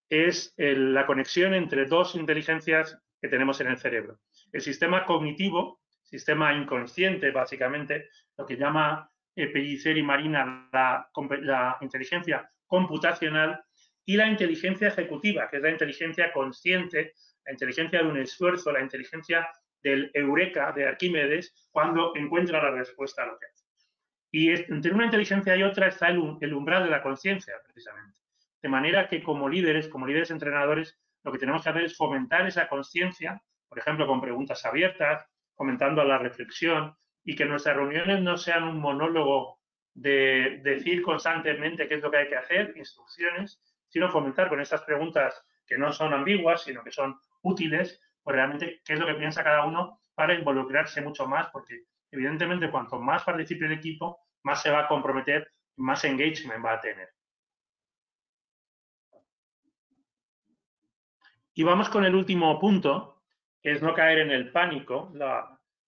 es la conexión entre dos inteligencias que tenemos en el cerebro. El sistema cognitivo, sistema inconsciente, básicamente, lo que llama Pellicer y Marina la inteligencia computacional, y la inteligencia ejecutiva, que es la inteligencia consciente, la inteligencia de un esfuerzo, la inteligencia del eureka de Arquímedes, cuando encuentra la respuesta a lo que hace. Y entre una inteligencia y otra está el umbral de la conciencia, precisamente. De manera que como líderes entrenadores, lo que tenemos que hacer es fomentar esa conciencia, por ejemplo, con preguntas abiertas, fomentando la reflexión, y que nuestras reuniones no sean un monólogo de decir constantemente qué es lo que hay que hacer, instrucciones, sino fomentar con estas preguntas que no son ambiguas, sino que son útiles, pues realmente qué es lo que piensa cada uno para involucrarse mucho más, porque evidentemente cuanto más participe el equipo, más se va a comprometer, más engagement va a tener. Y vamos con el último punto, que es no caer en el pánico.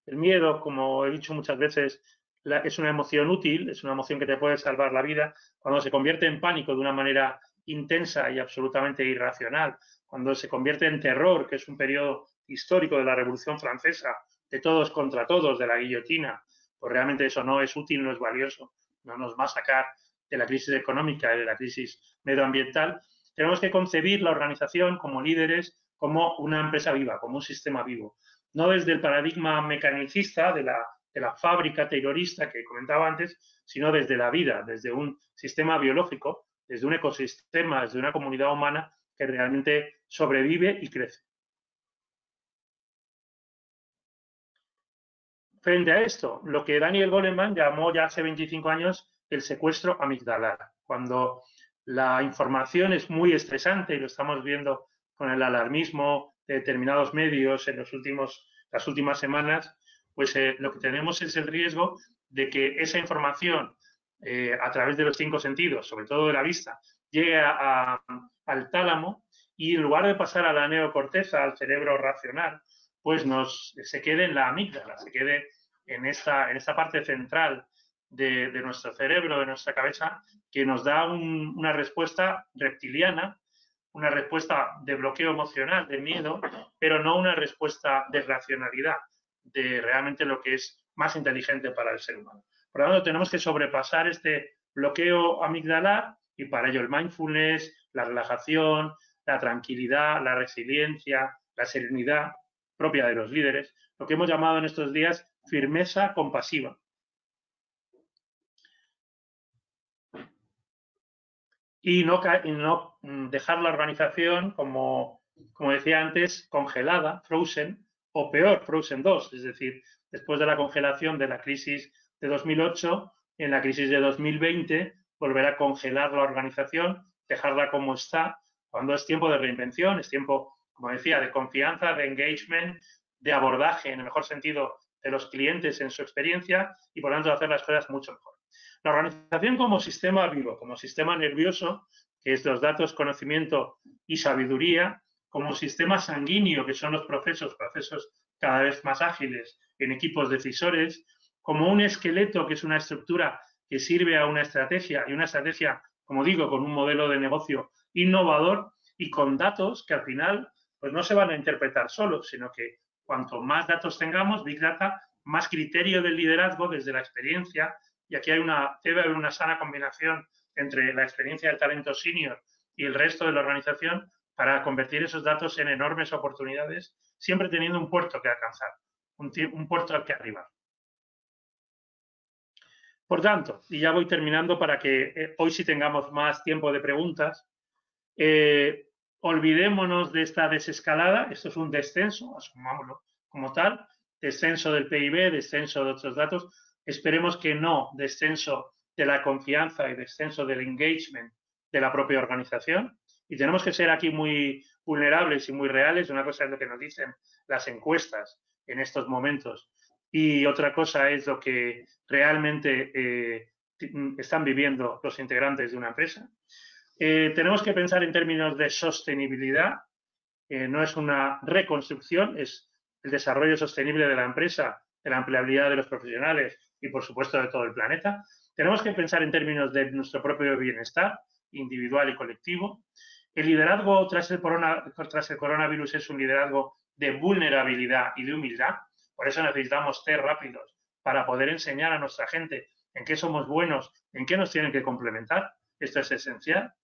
El miedo, como he dicho muchas veces, es una emoción útil, es una emoción que te puede salvar la vida. Cuando se convierte en pánico de una manera intensa y absolutamente irracional, cuando se convierte en terror, que es un periodo histórico de la Revolución Francesa, de todos contra todos, de la guillotina, pues realmente eso no es útil, no es valioso, no nos va a sacar de la crisis económica y de la crisis medioambiental. Tenemos que concebir la organización como líderes, como una empresa viva, como un sistema vivo. No desde el paradigma mecanicista de la fábrica terrorista que comentaba antes, sino desde la vida, desde un sistema biológico, desde un ecosistema, desde una comunidad humana que realmente sobrevive y crece. Frente a esto, lo que Daniel Goleman llamó ya hace 25 años el secuestro amigdalar, cuando la información es muy estresante, y lo estamos viendo con el alarmismo de determinados medios en las últimas semanas, pues lo que tenemos es el riesgo de que esa información, a través de los 5 sentidos, sobre todo de la vista, llegue al tálamo y en lugar de pasar a la neocorteza, al cerebro racional, pues se quede en la amígdala, se quede en esta parte central de nuestro cerebro, de nuestra cabeza, que nos da una respuesta reptiliana, una respuesta de bloqueo emocional, de miedo, pero no una respuesta de racionalidad, de realmente lo que es más inteligente para el ser humano. Por lo tanto, tenemos que sobrepasar este bloqueo amigdalar y para ello el mindfulness, la relajación, la tranquilidad, la resiliencia, la serenidad propia de los líderes, lo que hemos llamado en estos días firmeza compasiva. Y no dejar la organización, como decía antes, congelada, frozen, o peor, frozen 2, es decir, después de la congelación de la crisis de 2008, en la crisis de 2020, volver a congelar la organización, dejarla como está, cuando es tiempo de reinvención, es tiempo, como decía, de confianza, de engagement, de abordaje, en el mejor sentido, de los clientes en su experiencia y, por lo tanto, hacer las cosas mucho mejor. La organización como sistema vivo, como sistema nervioso, que es los datos, conocimiento y sabiduría, como sistema sanguíneo, que son los procesos cada vez más ágiles en equipos decisores, como un esqueleto, que es una estructura que sirve a una estrategia, y una estrategia, como digo, con un modelo de negocio innovador y con datos que al final pues no se van a interpretar solos, sino que cuanto más datos tengamos, Big Data, más criterio del liderazgo desde la experiencia, y aquí debe haber una sana combinación entre la experiencia del talento senior y el resto de la organización para convertir esos datos en enormes oportunidades, siempre teniendo un puerto que alcanzar, un puerto al que arribar. Por tanto, y ya voy terminando para que hoy sí tengamos más tiempo de preguntas, olvidémonos de esta desescalada, esto es un descenso, asumámoslo como tal, descenso del PIB, descenso de otros datos, esperemos que no descenso de la confianza y descenso del engagement de la propia organización, y tenemos que ser aquí muy vulnerables y muy reales. Una cosa es lo que nos dicen las encuestas en estos momentos y otra cosa es lo que realmente están viviendo los integrantes de una empresa. Tenemos que pensar en términos de sostenibilidad, no es una reconstrucción, es el desarrollo sostenible de la empresa, de la empleabilidad de los profesionales y, por supuesto, de todo el planeta. Tenemos que pensar en términos de nuestro propio bienestar individual y colectivo. El liderazgo tras el coronavirus es un liderazgo de vulnerabilidad y de humildad. Por eso necesitamos test rápidos para poder enseñar a nuestra gente en qué somos buenos, en qué nos tienen que complementar. Esto es esencial.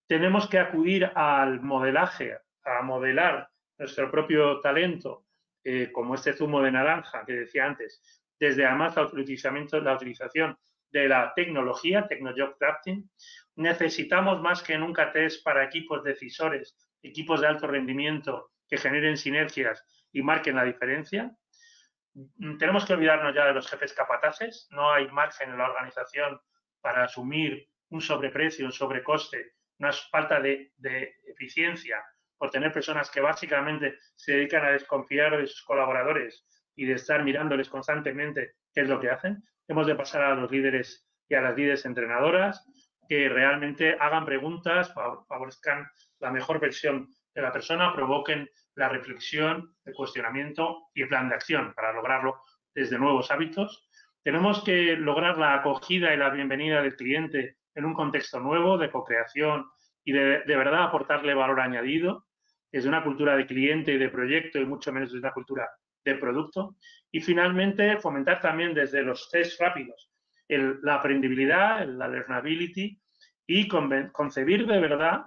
Tenemos que acudir al modelaje, a modelar nuestro propio talento, como este zumo de naranja que decía antes, desde además la utilización de la tecnología, Techno-Job Crafting. Necesitamos más que nunca test para equipos decisores, equipos de alto rendimiento que generen sinergias y marquen la diferencia. Tenemos que olvidarnos ya de los jefes capataces, no hay margen en la organización para asumir un sobreprecio, un sobrecoste, una falta de eficiencia por tener personas que básicamente se dedican a desconfiar de sus colaboradores y de estar mirándoles constantemente qué es lo que hacen. Hemos de pasar a los líderes y a las líderes entrenadoras que realmente hagan preguntas, favorezcan la mejor versión de la persona, provoquen la reflexión, el cuestionamiento y el plan de acción para lograrlo desde nuevos hábitos. Tenemos que lograr la acogida y la bienvenida del cliente en un contexto nuevo de co-creación y de verdad aportarle valor añadido desde una cultura de cliente y de proyecto y mucho menos desde una cultura de producto. Y finalmente, fomentar también desde los test rápidos la aprendibilidad, la learnability y concebir de verdad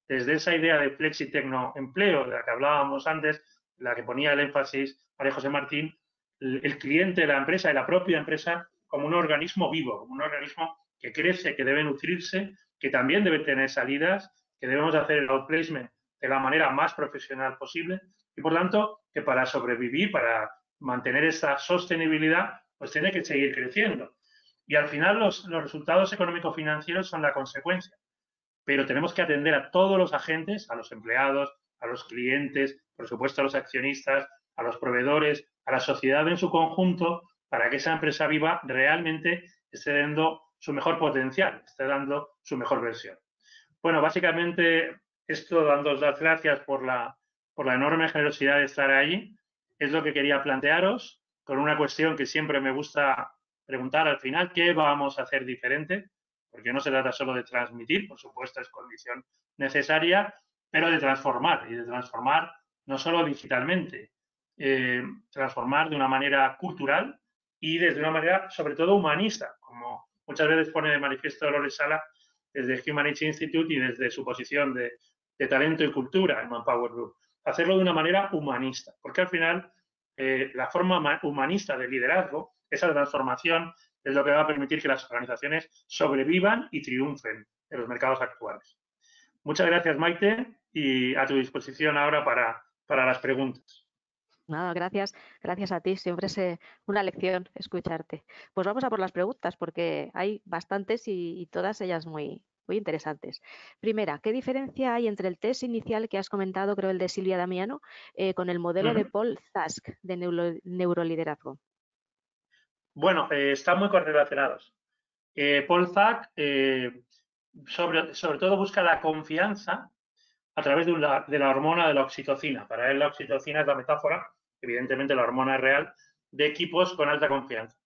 desde esa idea de flexi-tecno-empleo de la que hablábamos antes, la que ponía el énfasis María José Martín, el cliente, la empresa y la propia empresa como un organismo vivo, como un organismo que crece, que debe nutrirse, que también debe tener salidas, que debemos hacer el outplacement de la manera más profesional posible y, por tanto, que para sobrevivir, para mantener esa sostenibilidad, pues tiene que seguir creciendo. Y al final los resultados económico-financieros son la consecuencia. Pero tenemos que atender a todos los agentes, a los empleados, a los clientes, por supuesto a los accionistas, a los proveedores, a la sociedad en su conjunto, para que esa empresa viva realmente esté dando su mejor potencial, esté dando su mejor versión. Bueno, básicamente esto, dándoos las gracias por la enorme generosidad de estar ahí, es lo que quería plantearos, con una cuestión que siempre me gusta preguntar al final, ¿qué vamos a hacer diferente? Porque no se trata solo de transmitir, por supuesto es condición necesaria, pero de transformar, y de transformar no solo digitalmente, transformar de una manera cultural y desde una manera sobre todo humanista, como muchas veces pone de manifiesto Dolores Sala desde Human Age Institute y desde su posición de talento y cultura en Manpower Group. Hacerlo de una manera humanista, porque al final la forma humanista de liderazgo, esa transformación, es lo que va a permitir que las organizaciones sobrevivan y triunfen en los mercados actuales. Muchas gracias, Maite, y a tu disposición ahora para las preguntas. Nada, gracias a ti. Siempre es una lección escucharte. Pues vamos a por las preguntas porque hay bastantes y todas ellas muy interesantes. Primera, ¿qué diferencia hay entre el test inicial que has comentado, creo el de Silvia Damiano, con el modelo de Paul Zask de neuroliderazgo? Bueno, están muy correlacionados. Paul Zask sobre todo busca la confianza a través de la hormona de la oxitocina. Para él la oxitocina es la metáfora, evidentemente la hormona es real, de equipos con alta confianza.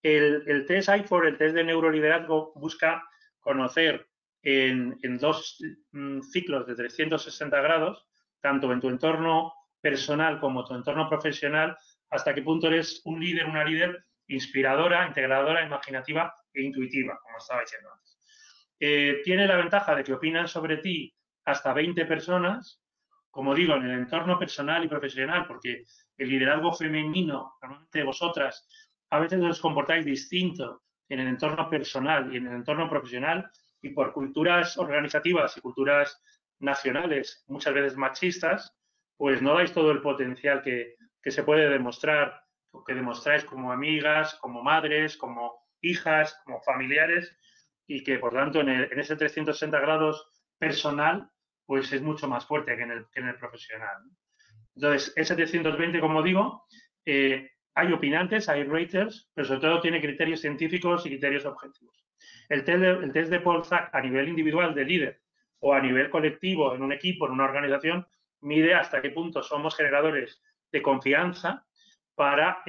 El test I4, el test de neuroliderazgo, busca conocer en 2 ciclos de 360 grados, tanto en tu entorno personal como tu entorno profesional, hasta qué punto eres un líder, una líder inspiradora, integradora, imaginativa e intuitiva, como estaba diciendo antes. Tiene la ventaja de que opinan sobre ti hasta 20 personas, como digo, en el entorno personal y profesional, porque el liderazgo femenino, normalmente vosotras, a veces os comportáis distinto en el entorno personal y en el entorno profesional, y por culturas organizativas y culturas nacionales, muchas veces machistas, pues no dais todo el potencial que se puede demostrar, o que demostráis como amigas, como madres, como hijas, como familiares, y que por tanto en ese 360 grados personal pues es mucho más fuerte que en el profesional. Entonces, ese 720, como digo, hay opinantes, hay raters, pero sobre todo tiene criterios científicos y criterios objetivos. El test de Paul Zack a nivel individual de líder o a nivel colectivo en un equipo, en una organización, mide hasta qué punto somos generadores de confianza para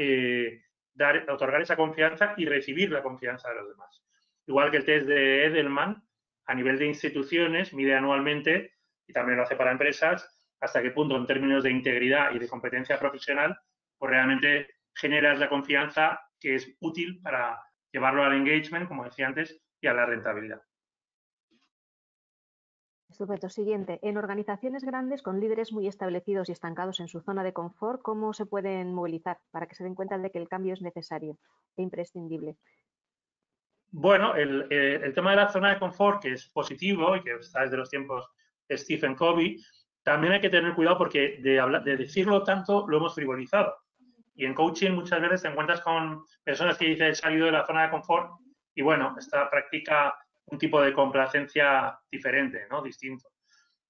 otorgar esa confianza y recibir la confianza de los demás. Igual que el test de Edelman, a nivel de instituciones, mide anualmente, y también lo hace para empresas, hasta qué punto en términos de integridad y de competencia profesional, pues realmente generas la confianza que es útil para llevarlo al engagement, como decía antes, y a la rentabilidad. Estupendo. Siguiente. En organizaciones grandes con líderes muy establecidos y estancados en su zona de confort, ¿cómo se pueden movilizar para que se den cuenta de que el cambio es necesario e imprescindible? Bueno, el tema de la zona de confort, que es positivo y que está desde los tiempos de Stephen Covey, también hay que tener cuidado porque de decirlo tanto lo hemos frivolizado. Y en coaching muchas veces te encuentras con personas que dicen he salido de la zona de confort y bueno, esta practica un tipo de complacencia diferente, ¿no? Distinto.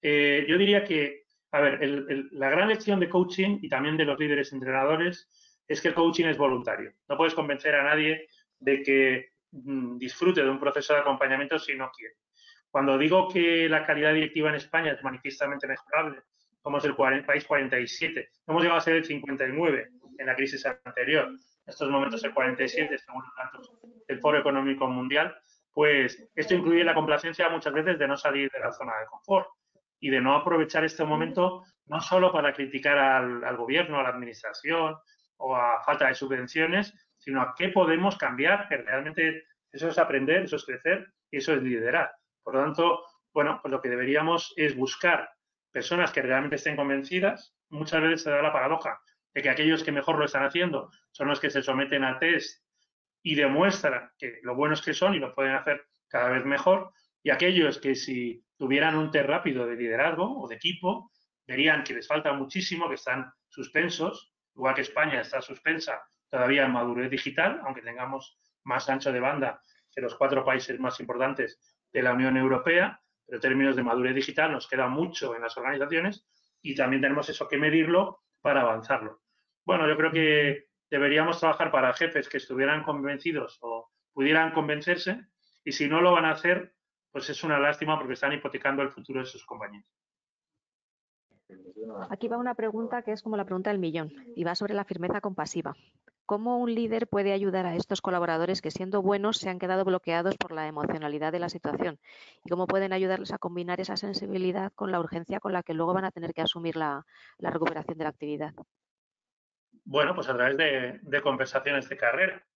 Yo diría que, a ver, la gran lección de coaching y también de los líderes entrenadores es que el coaching es voluntario. No puedes convencer a nadie de que disfrute de un proceso de acompañamiento si no quiere. Cuando digo que la calidad directiva en España es manifiestamente mejorable, somos el país 47, hemos llegado a ser el 59 en la crisis anterior. en estos momentos el 47 según los datos del Foro Económico Mundial, pues esto incluye la complacencia muchas veces de no salir de la zona de confort y de no aprovechar este momento no solo para criticar al gobierno, a la administración o a falta de subvenciones, sino a qué podemos cambiar, que realmente eso es aprender, eso es crecer y eso es liderar. Por lo tanto, bueno, pues lo que deberíamos es buscar personas que realmente estén convencidas. Muchas veces se da la paradoja de que aquellos que mejor lo están haciendo son los que se someten a test y demuestran que lo buenos que son y lo pueden hacer cada vez mejor, y aquellos que si tuvieran un test rápido de liderazgo o de equipo, verían que les falta muchísimo, que están suspensos, igual que España está suspensa todavía en madurez digital, aunque tengamos más ancho de banda que los 4 países más importantes de la Unión Europea, pero en términos de madurez digital nos queda mucho en las organizaciones y también tenemos eso que medirlo para avanzarlo. Bueno, yo creo que deberíamos trabajar para jefes que estuvieran convencidos o pudieran convencerse, y si no lo van a hacer, pues es una lástima porque están hipotecando el futuro de sus compañeros. Aquí va una pregunta que es como la pregunta del millón y va sobre la firmeza compasiva. ¿Cómo un líder puede ayudar a estos colaboradores que, siendo buenos, se han quedado bloqueados por la emocionalidad de la situación? ¿Y cómo pueden ayudarles a combinar esa sensibilidad con la urgencia con la que luego van a tener que asumir la recuperación de la actividad? Bueno, pues a través de conversaciones de carrera.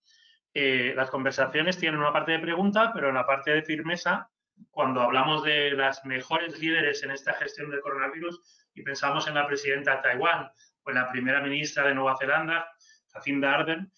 Las conversaciones tienen una parte de pregunta, pero en la parte de firmeza, cuando hablamos de las mejores líderes en esta gestión del coronavirus y pensamos en la presidenta de Taiwán o en la primera ministra de Nueva Zelanda, Jacinda Ardern,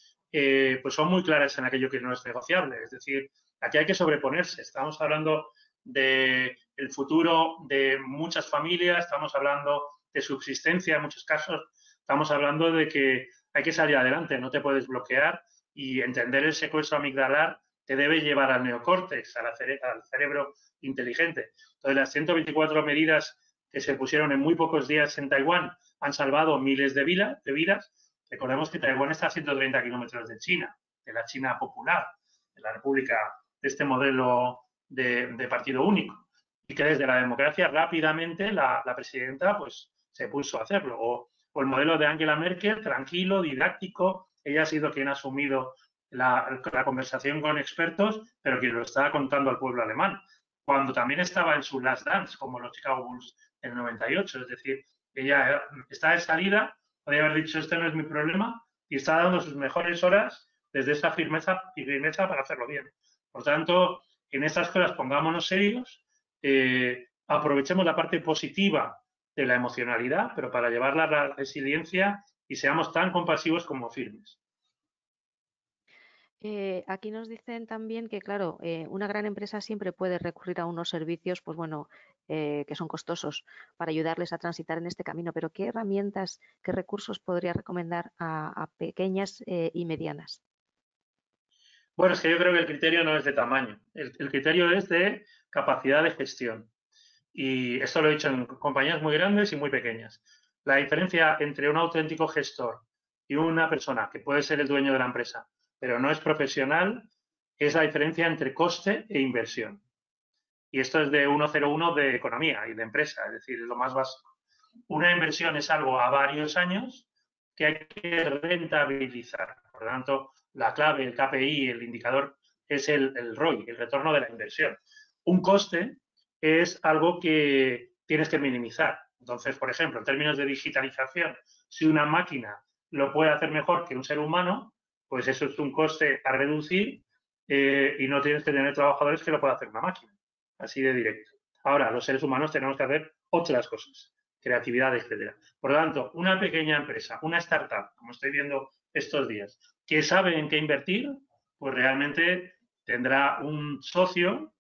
pues son muy claras en aquello que no es negociable. Es decir, aquí hay que sobreponerse. Estamos hablando del futuro de muchas familias, estamos hablando de subsistencia en muchos casos, estamos hablando de que hay que salir adelante, no te puedes bloquear, y entender el secuestro amigdalar te debe llevar al neocórtex, al cerebro inteligente. Entonces, las 124 medidas que se pusieron en muy pocos días en Taiwán han salvado miles de vidas. Recordemos que Taiwán está a 130 kilómetros de China, de la China popular, de la república, de este modelo de partido único, y que desde la democracia rápidamente la presidenta pues se puso a hacerlo. O el modelo de Angela Merkel, tranquilo, didáctico. Ella ha sido quien ha asumido la conversación con expertos, pero quien lo está contando al pueblo alemán, cuando también estaba en su last dance, como los Chicago Bulls en el 98. Es decir, ella está de salida, podría haber dicho, este no es mi problema, y está dando sus mejores horas desde esa firmeza para hacerlo bien. Por tanto, en estas cosas pongámonos serios, aprovechemos la parte positiva de la emocionalidad, pero para llevarla a la resiliencia y seamos tan compasivos como firmes. Aquí nos dicen también que, claro, una gran empresa siempre puede recurrir a unos servicios, pues bueno, que son costosos para ayudarles a transitar en este camino, pero ¿qué herramientas, qué recursos podría recomendar a pequeñas y medianas? Bueno, es que yo creo que el criterio no es de tamaño, el criterio es de capacidad de gestión. Y esto lo he dicho en compañías muy grandes y muy pequeñas. La diferencia entre un auténtico gestor y una persona que puede ser el dueño de la empresa, pero no es profesional, es la diferencia entre coste e inversión. Y esto es de 101 de economía y de empresa, es decir, es lo más básico. Una inversión es algo a varios años que hay que rentabilizar. Por lo tanto, la clave, el KPI, el indicador, es el ROI, el retorno de la inversión. Un coste es algo que tienes que minimizar. Entonces, por ejemplo, en términos de digitalización, si una máquina lo puede hacer mejor que un ser humano, pues eso es un coste a reducir y no tienes que tener trabajadores que lo pueda hacer una máquina. Así de directo. Ahora, los seres humanos tenemos que hacer otras cosas, creatividad, etcétera. Por lo tanto, una pequeña empresa, una startup, como estoy viendo estos días, que sabe en qué invertir, pues realmente tendrá un socio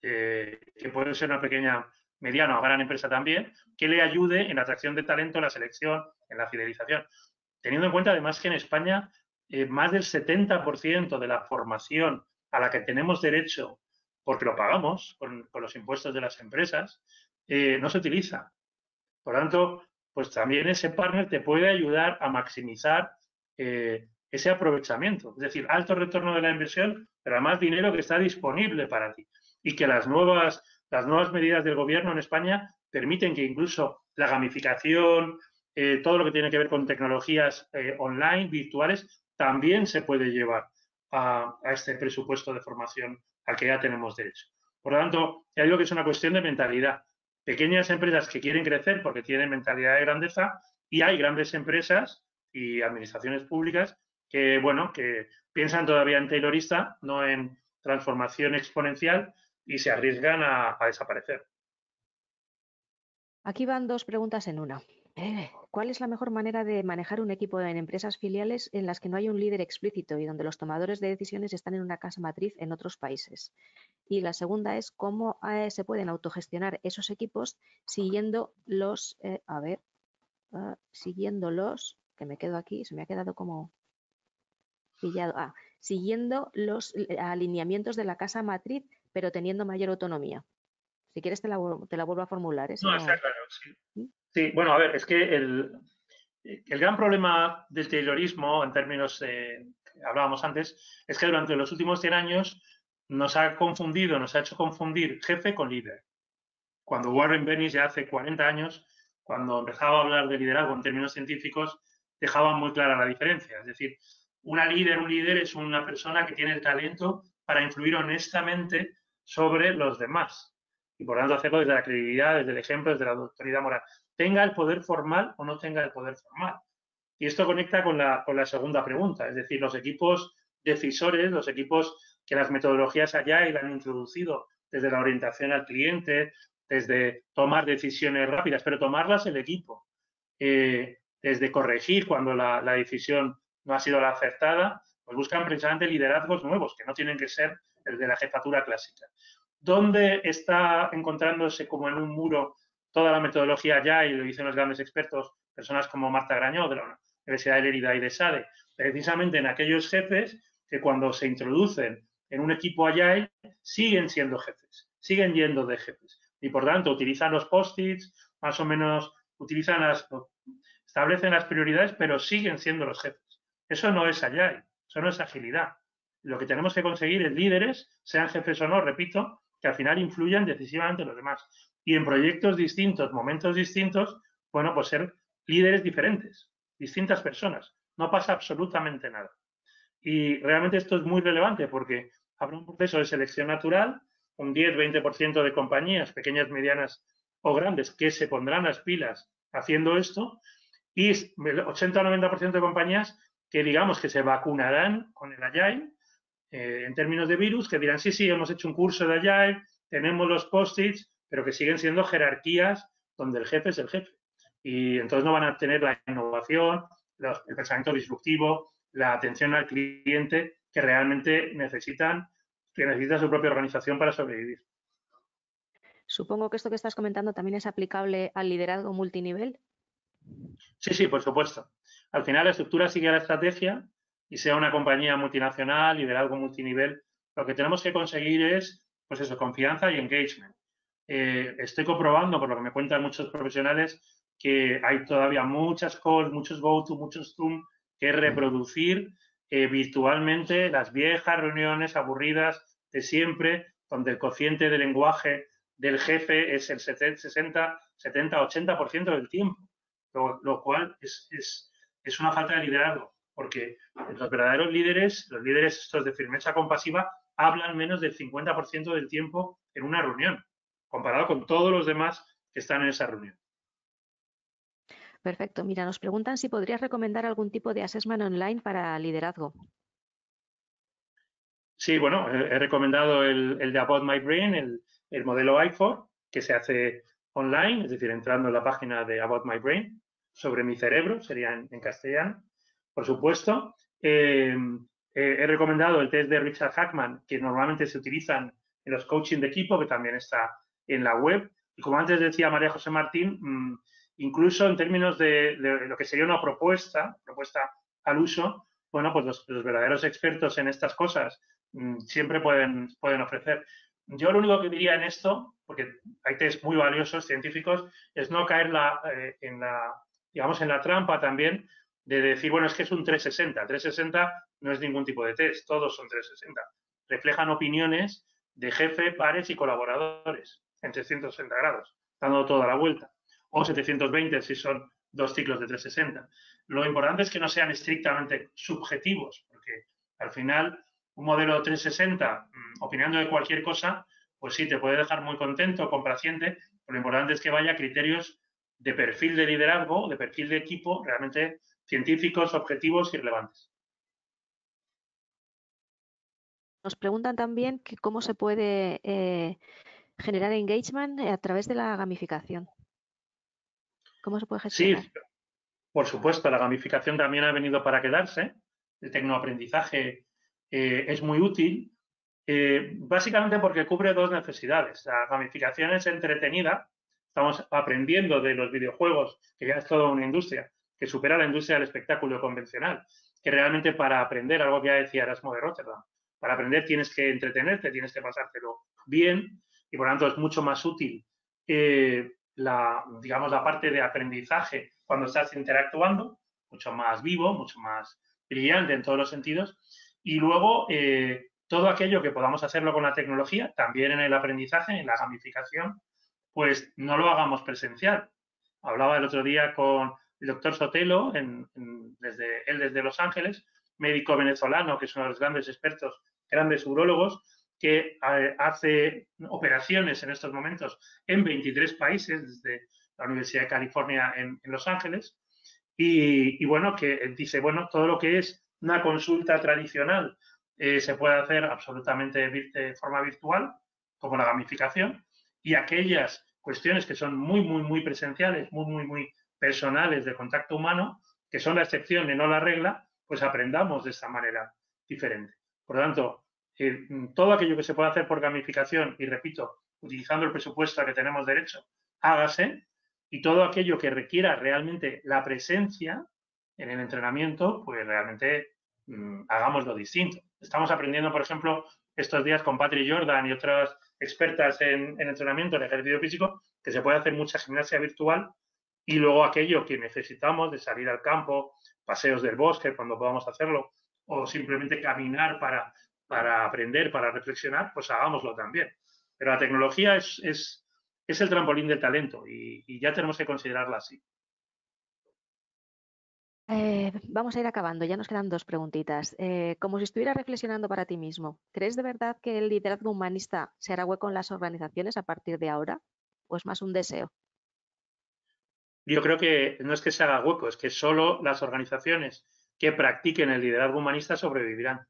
que puede ser una pequeña, mediana o gran empresa también, que le ayude en la atracción de talento, en la selección, en la fidelización. Teniendo en cuenta además que en España más del 70% de la formación a la que tenemos derecho, porque lo pagamos con los impuestos de las empresas, no se utiliza. Por lo tanto, pues también ese partner te puede ayudar a maximizar ese aprovechamiento. Es decir, alto retorno de la inversión, pero además dinero que está disponible para ti. Y que las nuevas medidas del gobierno en España permiten que incluso la gamificación, todo lo que tiene que ver con tecnologías online, virtuales, también se puede llevar a este presupuesto de formación al que ya tenemos derecho. Por lo tanto, ya digo que es una cuestión de mentalidad. Pequeñas empresas que quieren crecer porque tienen mentalidad de grandeza, y hay grandes empresas y administraciones públicas que, bueno, que piensan todavía en taylorista, no en transformación exponencial, y se arriesgan a desaparecer. Aquí van dos preguntas en una. ¿Cuál es la mejor manera de manejar un equipo en empresas filiales en las que no hay un líder explícito y donde los tomadores de decisiones están en una casa matriz en otros países? Y la segunda es cómo se pueden autogestionar esos equipos siguiendo los, que me quedo aquí, se me ha quedado como pillado, siguiendo los alineamientos de la casa matriz, pero teniendo mayor autonomía. Si quieres te la vuelvo a formular, No, está claro, sí. Sí, bueno, a ver, es que el gran problema del taylorismo, en términos que hablábamos antes, es que durante los últimos 100 años nos ha hecho confundir jefe con líder. Cuando Warren Bennis ya hace 40 años, cuando empezaba a hablar de liderazgo en términos científicos, dejaba muy clara la diferencia. Es decir, un líder es una persona que tiene el talento para influir honestamente sobre los demás. Y por tanto hacerlo desde la credibilidad, desde el ejemplo, desde la autoridad moral. Tenga el poder formal o no tenga el poder formal. Y esto conecta con la segunda pregunta. Es decir, los equipos decisores, los equipos que las metodologías Agile han introducido desde la orientación al cliente, desde tomar decisiones rápidas, pero tomarlas el equipo, desde corregir cuando la decisión no ha sido la acertada, pues buscan precisamente liderazgos nuevos, que no tienen que ser el de la jefatura clásica. ¿Dónde está encontrándose como en un muro toda la metodología ya, y lo dicen los grandes expertos, personas como Marta Grañó de la Universidad de Lérida y de SADE, precisamente en aquellos jefes que cuando se introducen en un equipo Agile siguen siendo jefes, siguen yendo de jefes? Y por tanto utilizan los post-its, más o menos establecen las prioridades, pero siguen siendo los jefes. Eso no es Agile, eso no es agilidad. Lo que tenemos que conseguir es líderes, sean jefes o no, repito, que al final influyan decisivamente en los demás. Y en proyectos distintos, momentos distintos, bueno, pues ser líderes diferentes, distintas personas. No pasa absolutamente nada. Y realmente esto es muy relevante porque habrá un proceso de selección natural, un 10-20% de compañías, pequeñas, medianas o grandes, que se pondrán las pilas haciendo esto, y el 80-90% de compañías que digamos que se vacunarán con el Agile en términos de virus, que dirán, sí, hemos hecho un curso de Agile, tenemos los post-its, pero que siguen siendo jerarquías donde el jefe es el jefe. Y entonces no van a tener la innovación, el pensamiento disruptivo, la atención al cliente que realmente necesita su propia organización para sobrevivir. Supongo que esto que estás comentando también es aplicable al liderazgo multinivel. Sí, por supuesto. Al final la estructura sigue la estrategia, y sea una compañía multinacional, liderazgo multinivel, lo que tenemos que conseguir es, pues eso, confianza y engagement. Estoy comprobando, por lo que me cuentan muchos profesionales, que hay todavía muchas calls, muchos go-to, muchos Zoom que reproducir virtualmente las viejas reuniones aburridas de siempre, donde el cociente de lenguaje del jefe es el 60, 70, 80% del tiempo, lo cual es una falta de liderazgo, porque los verdaderos líderes, los líderes estos de firmeza compasiva, hablan menos del 50% del tiempo en una reunión, comparado con todos los demás que están en esa reunión. Perfecto. Mira, nos preguntan si podrías recomendar algún tipo de assessment online para liderazgo. Sí, bueno, he recomendado el de About My Brain, el modelo I4, que se hace online, es decir, entrando en la página de About My Brain, sobre mi cerebro, sería en castellano, por supuesto. He recomendado el test de Richard Hackman, que normalmente se utilizan en los coaching de equipo, que también está en la web. Y como antes decía María José Martín, incluso en términos de lo que sería una propuesta al uso, bueno, pues los verdaderos expertos en estas cosas siempre pueden ofrecer. Yo lo único que diría en esto, porque hay test muy valiosos científicos, es no caer en la trampa también de decir, bueno, es que es un 360. 360 no es ningún tipo de test, todos son 360. Reflejan opiniones de jefe, pares y colaboradores en 360 grados, dando toda la vuelta. O 720 si son 2 ciclos de 360. Lo importante es que no sean estrictamente subjetivos, porque al final un modelo 360, opinando de cualquier cosa, pues sí, te puede dejar muy contento, complaciente, pero lo importante es que vaya a criterios de perfil de liderazgo, de perfil de equipo, realmente científicos, objetivos y relevantes. Nos preguntan también que cómo se puede generar engagement a través de la gamificación. ¿Cómo se puede gestionar? Sí, por supuesto, la gamificación también ha venido para quedarse. El tecnoaprendizaje es muy útil, básicamente porque cubre dos necesidades. La gamificación es entretenida, estamos aprendiendo de los videojuegos, que ya es toda una industria, que supera la industria del espectáculo convencional, que realmente para aprender, algo que ya decía Erasmo de Rotterdam, para aprender tienes que entretenerte, tienes que pasártelo bien, y por lo tanto es mucho más útil digamos, la parte de aprendizaje cuando estás interactuando, mucho más vivo, mucho más brillante en todos los sentidos. Y luego, todo aquello que podamos hacerlo con la tecnología, también en el aprendizaje, en la gamificación, pues no lo hagamos presencial. Hablaba el otro día con el doctor Sotelo, desde Los Ángeles, médico venezolano, que es uno de los grandes expertos, grandes urólogos, que hace operaciones en estos momentos en 23 países, desde la Universidad de California en Los Ángeles, y bueno, que dice, bueno, todo lo que es una consulta tradicional se puede hacer absolutamente de forma virtual, como la gamificación, y aquellas cuestiones que son muy presenciales, muy personales de contacto humano, que son la excepción y no la regla, pues aprendamos de esta manera diferente. Por lo tanto, todo aquello que se pueda hacer por gamificación, y repito, utilizando el presupuesto a que tenemos derecho, hágase, y todo aquello que requiera realmente la presencia en el entrenamiento, pues realmente hagámoslo distinto. Estamos aprendiendo, por ejemplo, estos días con Patrick Jordan y otras expertas en entrenamiento, en ejercicio físico, que se puede hacer mucha gimnasia virtual, y luego aquello que necesitamos de salir al campo, paseos del bosque cuando podamos hacerlo, o simplemente caminar para aprender, para reflexionar, pues hagámoslo también. Pero la tecnología es el trampolín del talento y ya tenemos que considerarla así. Vamos a ir acabando, ya nos quedan dos preguntitas. Como si estuvieras reflexionando para ti mismo, ¿crees de verdad que el liderazgo humanista se hará hueco en las organizaciones a partir de ahora? ¿O es más un deseo? Yo creo que no es que se haga hueco, es que solo las organizaciones que practiquen el liderazgo humanista sobrevivirán,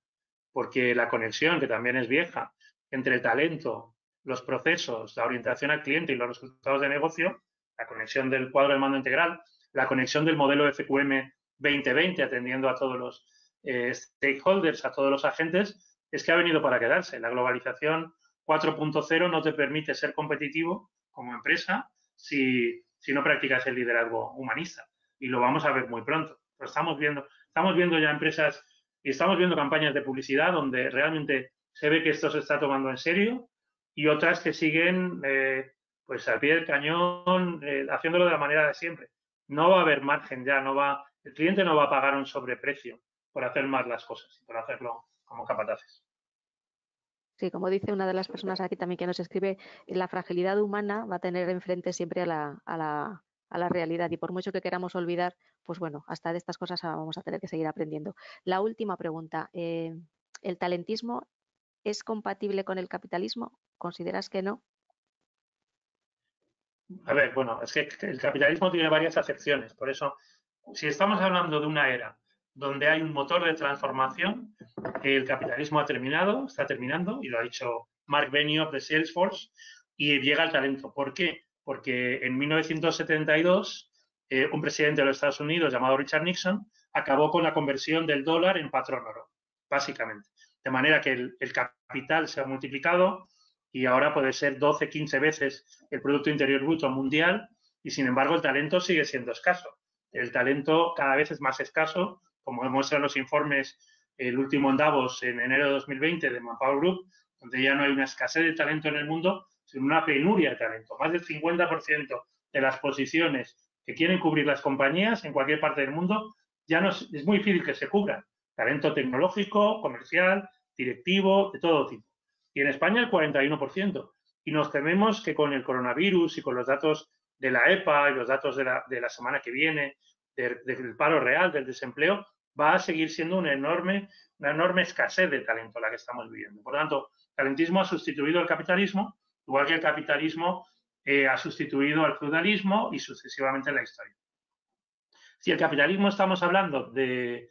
porque la conexión, que también es vieja, entre el talento, los procesos, la orientación al cliente y los resultados de negocio, la conexión del cuadro de mando integral, la conexión del modelo FQM 2020 atendiendo a todos los stakeholders, a todos los agentes, es que ha venido para quedarse. La globalización 4.0 no te permite ser competitivo como empresa si no practicas el liderazgo humanista. Y lo vamos a ver muy pronto. Lo estamos viendo ya empresas y estamos viendo campañas de publicidad donde realmente se ve que esto se está tomando en serio y otras que siguen pues al pie del cañón haciéndolo de la manera de siempre. No va a haber margen ya, el cliente no va a pagar un sobreprecio por hacer más las cosas, por hacerlo como capataces. Sí, como dice una de las personas aquí también que nos escribe, la fragilidad humana va a tener enfrente siempre a la realidad y por mucho que queramos olvidar, pues bueno, hasta de estas cosas vamos a tener que seguir aprendiendo. La última pregunta, ¿el talentismo es compatible con el capitalismo? ¿Consideras que no? A ver, bueno, es que el capitalismo tiene varias acepciones, por eso, si estamos hablando de una era donde hay un motor de transformación, el capitalismo está terminando, y lo ha dicho Mark Benioff de Salesforce, y llega el talento. ¿Por qué? Porque en 1972 un presidente de los Estados Unidos llamado Richard Nixon acabó con la conversión del dólar en patrón oro, básicamente. De manera que el capital se ha multiplicado y ahora puede ser 12, 15 veces el Producto Interior Bruto mundial y, sin embargo, el talento sigue siendo escaso. El talento cada vez es más escaso, como demuestran los informes, el último en Davos en enero de 2020 de Manpower Group, donde ya no hay una escasez de talento en el mundo, sino una penuria de talento. Más del 50% de las posiciones que quieren cubrir las compañías en cualquier parte del mundo ya no es muy difícil que se cubran. Talento tecnológico, comercial, directivo, de todo tipo. Y en España el 41%. Y nos tememos que con el coronavirus y con los datos de la EPA y los datos de la semana que viene, del paro real, del desempleo, va a seguir siendo una enorme escasez de talento la que estamos viviendo. Por lo tanto, el talentismo ha sustituido el capitalismo, igual que el capitalismo ha sustituido al feudalismo y sucesivamente en la historia. Si el capitalismo estamos hablando de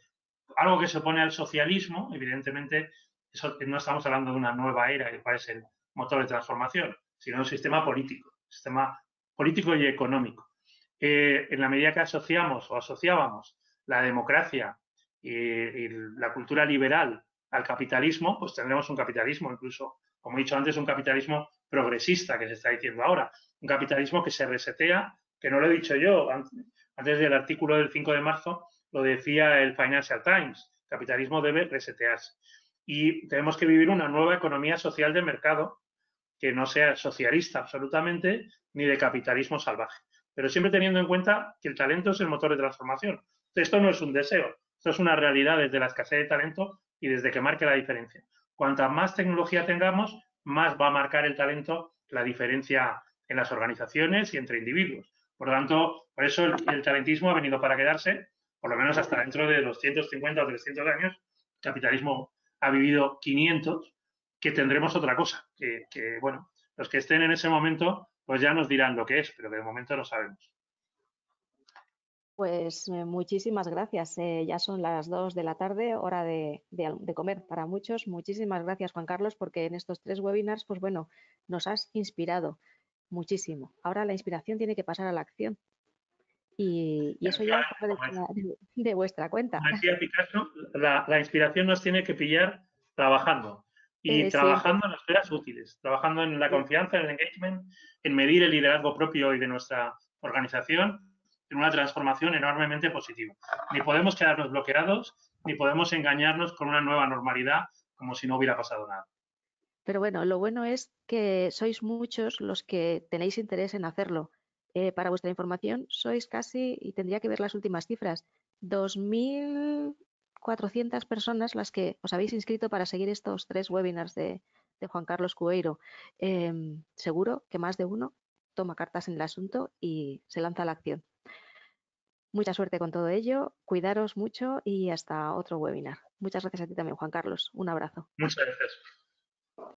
algo que se opone al socialismo, evidentemente eso, no estamos hablando de una nueva era, que es el motor de transformación, sino de un sistema político y económico. En la medida que asociábamos la democracia y la cultura liberal al capitalismo, pues tendremos un capitalismo, incluso, como he dicho antes, un capitalismo progresista que se está diciendo ahora, un capitalismo que se resetea, que no lo he dicho yo, antes del artículo del 5 de marzo lo decía el Financial Times, el capitalismo debe resetearse. Y tenemos que vivir una nueva economía social de mercado que no sea socialista absolutamente ni de capitalismo salvaje, pero siempre teniendo en cuenta que el talento es el motor de transformación. Esto no es un deseo, esto es una realidad desde la escasez de talento y desde que marque la diferencia. Cuanta más tecnología tengamos, más va a marcar el talento la diferencia en las organizaciones y entre individuos. Por lo tanto, por eso el talentismo ha venido para quedarse, por lo menos hasta dentro de 250 o 300 años. El capitalismo ha vivido 500, que tendremos otra cosa, que bueno, los que estén en ese momento pues ya nos dirán lo que es, pero que de momento no sabemos. Pues muchísimas gracias. Ya son las 2 de la tarde, hora de comer para muchos. Muchísimas gracias, Juan Carlos, porque en estos 3 webinars, pues bueno, nos has inspirado muchísimo. Ahora la inspiración tiene que pasar a la acción. Y eso ya corre de vuestra cuenta. Como decía Picasso, la inspiración nos tiene que pillar trabajando. Y trabajando en las tareas útiles, trabajando en la confianza, en el engagement, en medir el liderazgo propio y de nuestra organización, en una transformación enormemente positiva. Ni podemos quedarnos bloqueados, ni podemos engañarnos con una nueva normalidad como si no hubiera pasado nada. Pero bueno, lo bueno es que sois muchos los que tenéis interés en hacerlo. Para vuestra información, sois casi, y tendría que ver las últimas cifras, 2.400 personas las que os habéis inscrito para seguir estos 3 webinars de Juan Carlos Cubeiro. Seguro que más de uno toma cartas en el asunto y se lanza a la acción. Mucha suerte con todo ello, cuidaros mucho y hasta otro webinar. Muchas gracias a ti también, Juan Carlos. Un abrazo. Muchas gracias.